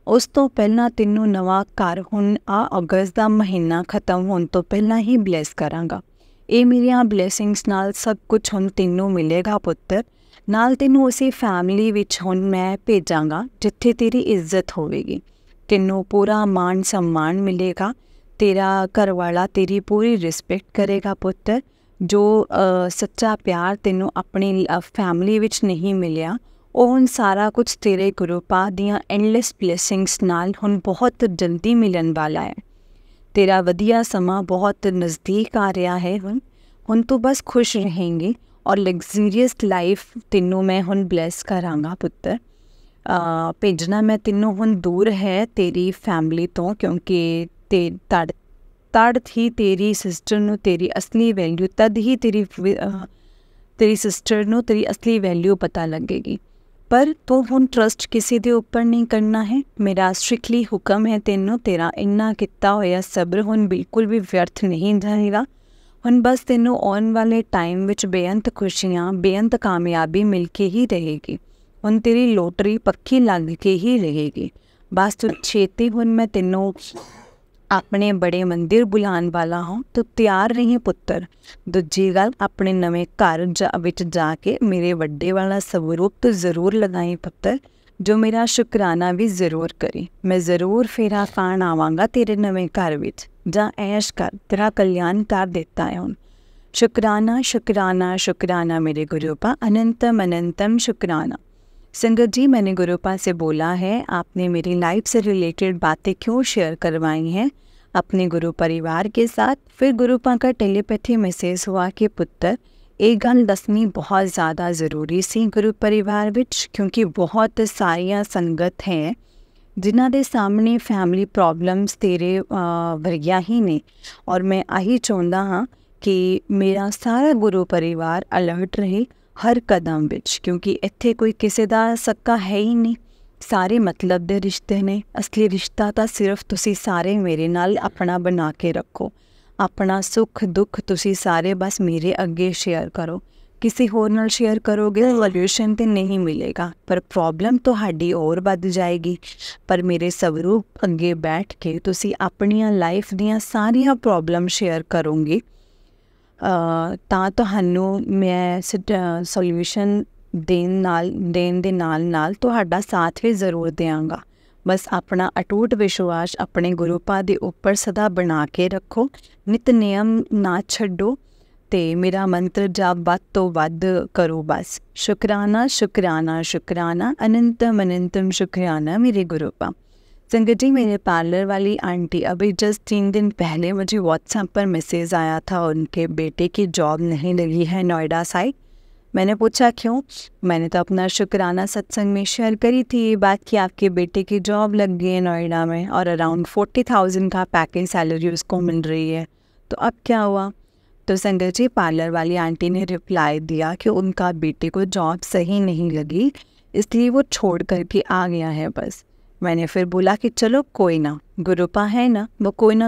ਉਸ ਤੋਂ ਪਹਿਲਾਂ ਤੈਨੂੰ ਨਵਾਂ ਘਰ ਹੁਣ ਅਗਸਤ ਦਾ ਮਹੀਨਾ ਖਤਮ ਹੋਣ ਤੋਂ ਪਹਿਲਾਂ ਹੀ ਬਲੈਸ ਕਰਾਂਗਾ। ਇਹ ਮੇਰੀਆਂ ਬਲੈਸਿੰਗਸ ਨਾਲ ਸਭ ਕੁਝ ਹੁਣ ਤੈਨੂੰ ਮਿਲੇਗਾ ਪੁੱਤਰ। ਨਾਲ ਤੈਨੂੰ ਉਸੇ ਫੈਮਿਲੀ ਵਿੱਚ ਹੁਣ ਮੈਂ ਭੇਜਾਂਗਾ ਜਿੱਥੇ ਤੇਰੀ ਇੱਜ਼ਤ ਹੋਵੇਗੀ। ਤੈਨੂੰ ਪੂਰਾ ਮਾਣ ਸਨਮਾਨ ਮਿਲੇਗਾ। ਤੇਰਾ ਘਰ ਵਾਲਾ ਤੇਰੀ ਪੂਰੀ ਰਿਸਪੈਕਟ ਕਰੇਗਾ ਪੁੱਤਰ। ਜੋ ਸੱਚਾ ਪਿਆਰ ਤੈਨੂੰ ਆਪਣੀ ਫੈਮਿਲੀ ਵਿੱਚ ਨਹੀਂ ਮਿਲਿਆ ਉਹ ਹੁਣ ਸਾਰਾ ਕੁਝ ਤੇਰੇ ਗੁਰੂ ਪਾ ਦੀਆਂ ਐਂਡਲੈਸ ਬਲੈਸਿੰਗਸ ਨਾਲ ਹੁਣ ਬਹੁਤ ਜਲਦੀ ਮਿਲਣ ਵਾਲਾ ਹੈ। ਤੇਰਾ ਵਧੀਆ ਸਮਾਂ ਬਹੁਤ ਨਜ਼ਦੀਕ ਆ ਰਿਹਾ ਹੈ। ਹੁਣ ਤੂੰ ਬਸ ਖੁਸ਼ ਰਹੇਂਗੀ ਔਰ ਲਗਜ਼ਰੀਅਸ ਲਾਈਫ ਤੈਨੂੰ ਮੈਂ ਹੁਣ ਬਲੈਸ ਕਰਾਂਗਾ ਪੁੱਤਰ। ਭੇਜਣਾ ਮੈਂ ਤੈਨੂੰ ਹੁਣ ਦੂਰ ਹੈ ਤੇਰੀ ਫੈਮਿਲੀ ਤੋਂ, ਕਿਉਂਕਿ ਤਦ ਹੀ ਤੇਰੀ ਸਿਸਟਰ ਨੂੰ ਤੇਰੀ ਅਸਲੀ ਵੈਲਿਊ ਤੇਰੀ ਸਿਸਟਰ ਨੂੰ ਤੇਰੀ ਅਸਲੀ ਵੈਲਿਊ ਪਤਾ ਲੱਗੇਗੀ। ਪਰ ਤੂੰ ਹੁਣ ਟਰਸਟ ਕਿਸੇ ਦੇ ਉੱਪਰ ਨਹੀਂ ਕਰਨਾ ਹੈ। ਮੇਰਾ ਸਟ੍ਰਿਕਟਲੀ ਹੁਕਮ ਹੈ ਤੈਨੂੰ। ਤੇਰਾ ਇੰਨਾ ਕੀਤਾ ਹੋਇਆ ਸਬਰ ਹੁਣ ਬਿਲਕੁਲ ਵੀ ਵਿਅਰਥ ਨਹੀਂ ਜਾਏਗਾ। ਹੁਣ ਬਸ ਤੈਨੂੰ ਆਉਣ ਵਾਲੇ ਟਾਈਮ ਵਿੱਚ ਬੇਅੰਤ ਖੁਸ਼ੀਆਂ ਬੇਅੰਤ ਕਾਮਯਾਬੀ ਮਿਲ ਕੇ ਹੀ ਰਹੇਗੀ। ਹੁਣ ਤੇਰੀ ਲੋਟਰੀ ਪੱਕੀ ਲੱਗ ਕੇ ਹੀ ਰਹੇਗੀ। ਬਸ ਤੂੰ ਛੇਤੀ ਹੁਣ ਮੈਂ ਤੈਨੂੰ ਆਪਣੇ ਬੜੇ ਮੰਦਿਰ ਬੁਲਾਉਣ ਵਾਲਾ ਹਾਂ। ਤੂੰ ਤਿਆਰ ਰਹੀ ਪੁੱਤਰ। ਦੂਜੀ ਗੱਲ, ਆਪਣੇ ਨਵੇਂ ਘਰ ਵਿੱਚ ਜਾ ਕੇ ਮੇਰੇ ਵੱਡੇ ਵਾਲਾ ਸਵਰੂਪ ਤੂੰ ਜ਼ਰੂਰ ਲਗਾਈ ਪੁੱਤਰ, ਜੋ ਮੇਰਾ ਸ਼ੁਕਰਾਨਾ ਵੀ ਜ਼ਰੂਰ ਕਰੀ। ਮੈਂ ਜ਼ਰੂਰ ਫੇਰਾ ਖਾਣ ਆਵਾਂਗਾ ਤੇਰੇ ਨਵੇਂ ਘਰ ਵਿੱਚ। ਜਾਂ ਐਸ਼ ਕਰ, ਤੇਰਾ ਕਲਿਆਣ ਕਰ ਦਿੱਤਾ है ਹੁਣ। शुक्राना शुक्राना शुक्राना मेरे गुरुपा, अनंतम अनंतम शुक्राना। संगत जी, मैंने गुरुपा से बोला है आपने मेरी लाइफ से रिलेटेड बातें क्यों शेयर करवाई हैं अपने गुरु परिवार के साथ। फिर गुरुपा का टेलीपैथी मैसेज हुआ कि पुत्र ਇਹ ਗੱਲ ਦੱਸਣੀ ਬਹੁਤ ਜ਼ਿਆਦਾ ਜ਼ਰੂਰੀ ਸੀ ਗੁਰੂ ਪਰਿਵਾਰ ਵਿੱਚ, ਕਿਉਂਕਿ ਬਹੁਤ ਸਾਰੀਆਂ ਸੰਗਤ ਹੈ ਜਿਨ੍ਹਾਂ ਦੇ ਸਾਹਮਣੇ ਫੈਮਿਲੀ ਪ੍ਰੋਬਲਮਸ ਤੇਰੇ ਵਰਗੀਆਂ ਹੀ ਨੇ। ਔਰ ਮੈਂ ਆਹੀ ਚਾਹੁੰਦਾ ਹਾਂ ਕਿ ਮੇਰਾ ਸਾਰਾ ਗੁਰੂ ਪਰਿਵਾਰ ਅਲਰਟ ਰਹੇ ਹਰ ਕਦਮ ਵਿੱਚ, ਕਿਉਂਕਿ ਇੱਥੇ ਕੋਈ ਕਿਸੇ ਦਾ ਸਕਾ ਹੈ ਹੀ ਨਹੀਂ। ਸਾਰੇ ਮਤਲਬ ਦੇ ਰਿਸ਼ਤੇ ਨੇ। ਅਸਲੀ ਰਿਸ਼ਤਾ ਤਾਂ ਸਿਰਫ ਤੁਸੀਂ ਸਾਰੇ ਮੇਰੇ ਨਾਲ ਆਪਣਾ ਬਣਾ ਕੇ ਰੱਖੋ। ਆਪਣਾ ਸੁੱਖ ਦੁੱਖ ਤੁਸੀਂ ਸਾਰੇ ਬਸ ਮੇਰੇ ਅੱਗੇ ਸ਼ੇਅਰ ਕਰੋ। ਕਿਸੇ ਹੋਰ ਨਾਲ ਸ਼ੇਅਰ ਕਰੋਗੇ ਸੋਲਿਊਸ਼ਨ ਤੇ ਨਹੀਂ ਮਿਲੇਗਾ, ਪਰ ਪ੍ਰੋਬਲਮ ਤੁਹਾਡੀ ਹੋਰ ਵੱਧ ਜਾਏਗੀ। ਪਰ ਮੇਰੇ ਸਵਰੂਪ ਅੱਗੇ ਬੈਠ ਕੇ ਤੁਸੀਂ ਆਪਣੀਆਂ ਲਾਈਫ ਦੀਆਂ ਸਾਰੀਆਂ ਪ੍ਰੋਬਲਮ ਸ਼ੇਅਰ ਕਰੋਗੇ ਤਾਂ ਤੁਹਾਨੂੰ ਮੈਂ ਸੋਲਿਊਸ਼ਨ ਦੇਣ ਦੇ ਨਾਲ ਨਾਲ ਤੁਹਾਡਾ ਸਾਥ ਵੀ ਜ਼ਰੂਰ ਦਿਆਂਗਾ। ਬਸ ਆਪਣਾ ਅਟੁੱਟ ਵਿਸ਼ਵਾਸ ਆਪਣੇ ਗੁਰੂਪਾ ਦੇ ਉੱਪਰ ਸਦਾ ਬਣਾ ਕੇ ਰੱਖੋ। ਨਿਤ ਨਿਯਮ ਨਾ ਛੱਡੋ ਤੇ ਮੇਰਾ ਮੰਤਰ ਜਾਪ ਵੱਧ ਤੋਂ ਵੱਧ ਕਰੋ। बस शुक्राना शुक्राना शुक्राना अनंतम अनंतम शुक्राना मेरे गुरुपा। संगत जी, मेरे पार्लर वाली आंटी अभी जस्ट 3 दिन पहले मुझे व्हाट्सएप पर मैसेज आया था, उनके बेटे की जॉब नहीं लगी है नोएडा साइड। मैंने पूछा क्यों? मैंने तो अपना शुक्राना सत्संग में शेयर करी थी ये बात कि आपके बेटे की जॉब लग गई है नोएडा में और अराउंड 40,000 का पैकेज सैलरी उसको मिल रही है, तो अब क्या हुआ? तो संगत जी, पार्लर वाली आंटी ने रिप्लाई दिया कि उनका बेटे को जॉब सही नहीं लगी, इसलिए वो छोड़ करके आ गया है बस। मैंने फिर बोला कि चलो कोई ना, गुरुपा है ना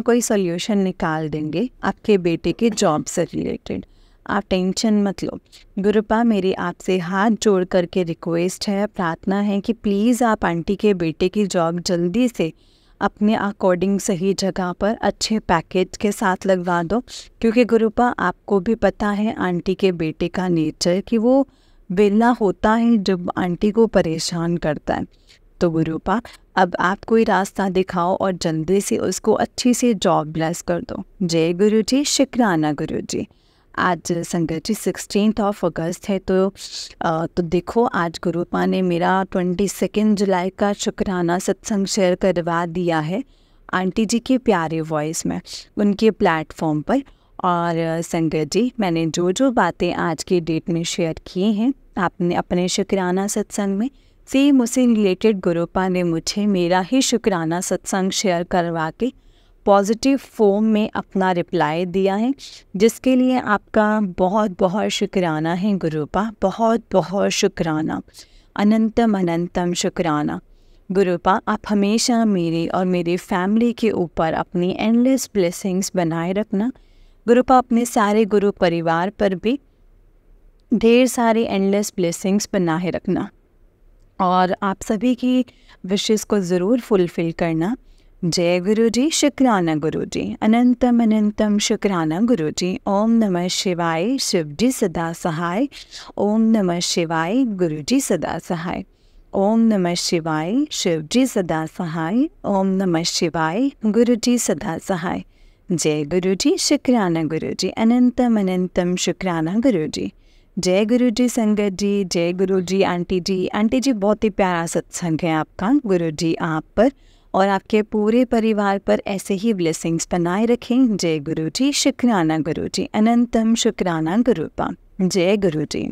कोई सॉल्यूशन निकाल देंगे आपके बेटे के जॉब से रिलेटेड, आप टेंशन मत लो। गुरुपा, मेरी आपसे हाथ जोड़ करके रिक्वेस्ट है, प्रार्थना है कि प्लीज़ आप आंटी के बेटे की जॉब जल्दी से अपने अकॉर्डिंग सही जगह पर अच्छे पैकेज के साथ लगवा दो, क्योंकि गुरुपा आपको भी पता है आंटी के बेटे का नेचर कि वो वेला होता है जब आंटी को परेशान करता है। तो गुरुपा अब आप कोई रास्ता दिखाओ और जल्दी से उसको अच्छी सी जॉब ब्लेस कर दो। जय गुरु जी, शुक्राना गुरु जी। आज संगत जी 16 अगस्त है, तो देखो आज गुरुपा ने मेरा 22 जुलाई का शुक्राना सत्संग शेयर करवा दिया है आंटी जी के प्यारे वॉइस में उनके प्लेटफॉर्म पर। और संगत जी, मैंने जो जो बातें आज की डेट में शेयर की हैं आपने अपने शुक्राना सत्संग में, सेम उसे रिलेटेड गुरुपा ने मुझे मेरा ही शुक्राना सत्संग शेयर करवा के पॉजिटिव फॉर्म में अपना रिप्लाई दिया है, जिसके लिए आपका बहुत बहुत शुक्राना है गुरुपा, बहुत बहुत शुक्राना, अनंतम अनंतम शुक्राना। गुरुपा, आप हमेशा मेरे और मेरी फैमिली के ऊपर अपनी एंडलेस ब्लेसिंग्स बनाए रखना। गुरुपा, अपने सारे गुरु परिवार पर भी ढेर सारे एंडलेस ब्लेसिंग्स बनाए रखना और आप सभी की विशेस को ज़रूर फुलफ़िल करना। जय गुरु जी, शुक्राना गुरु जी, अनंतम अनंतम शुक्राना गुरु जी। ओम नमः शिवाय, शिव जी सदा सहाय। ओम नमः शिवाय, गुरु जी सदा सहाय। ओम नमः शिवाय, शिव जी सदा सहाय। ओम नमः शिवाय, गुरु जी सदा सहाय। जय गुरु जी, शुक्राना गुरु जी, अनंतम अनंतम शुक्राना गुरु जी। जय गुरु जी संगत जी, जय गुरु जी आंटी जी। आंटी जी, बहुत ही प्यारा सत्संग है आपका। गुरु जी आप पर और आपके पूरे परिवार पर ऐसे ही ब्लेसिंग्स बनाए रखें। जय गुरु जी, शुक्राना गुरु जी, अनंतम शुक्राना गुरुपा। जय गुरु जी।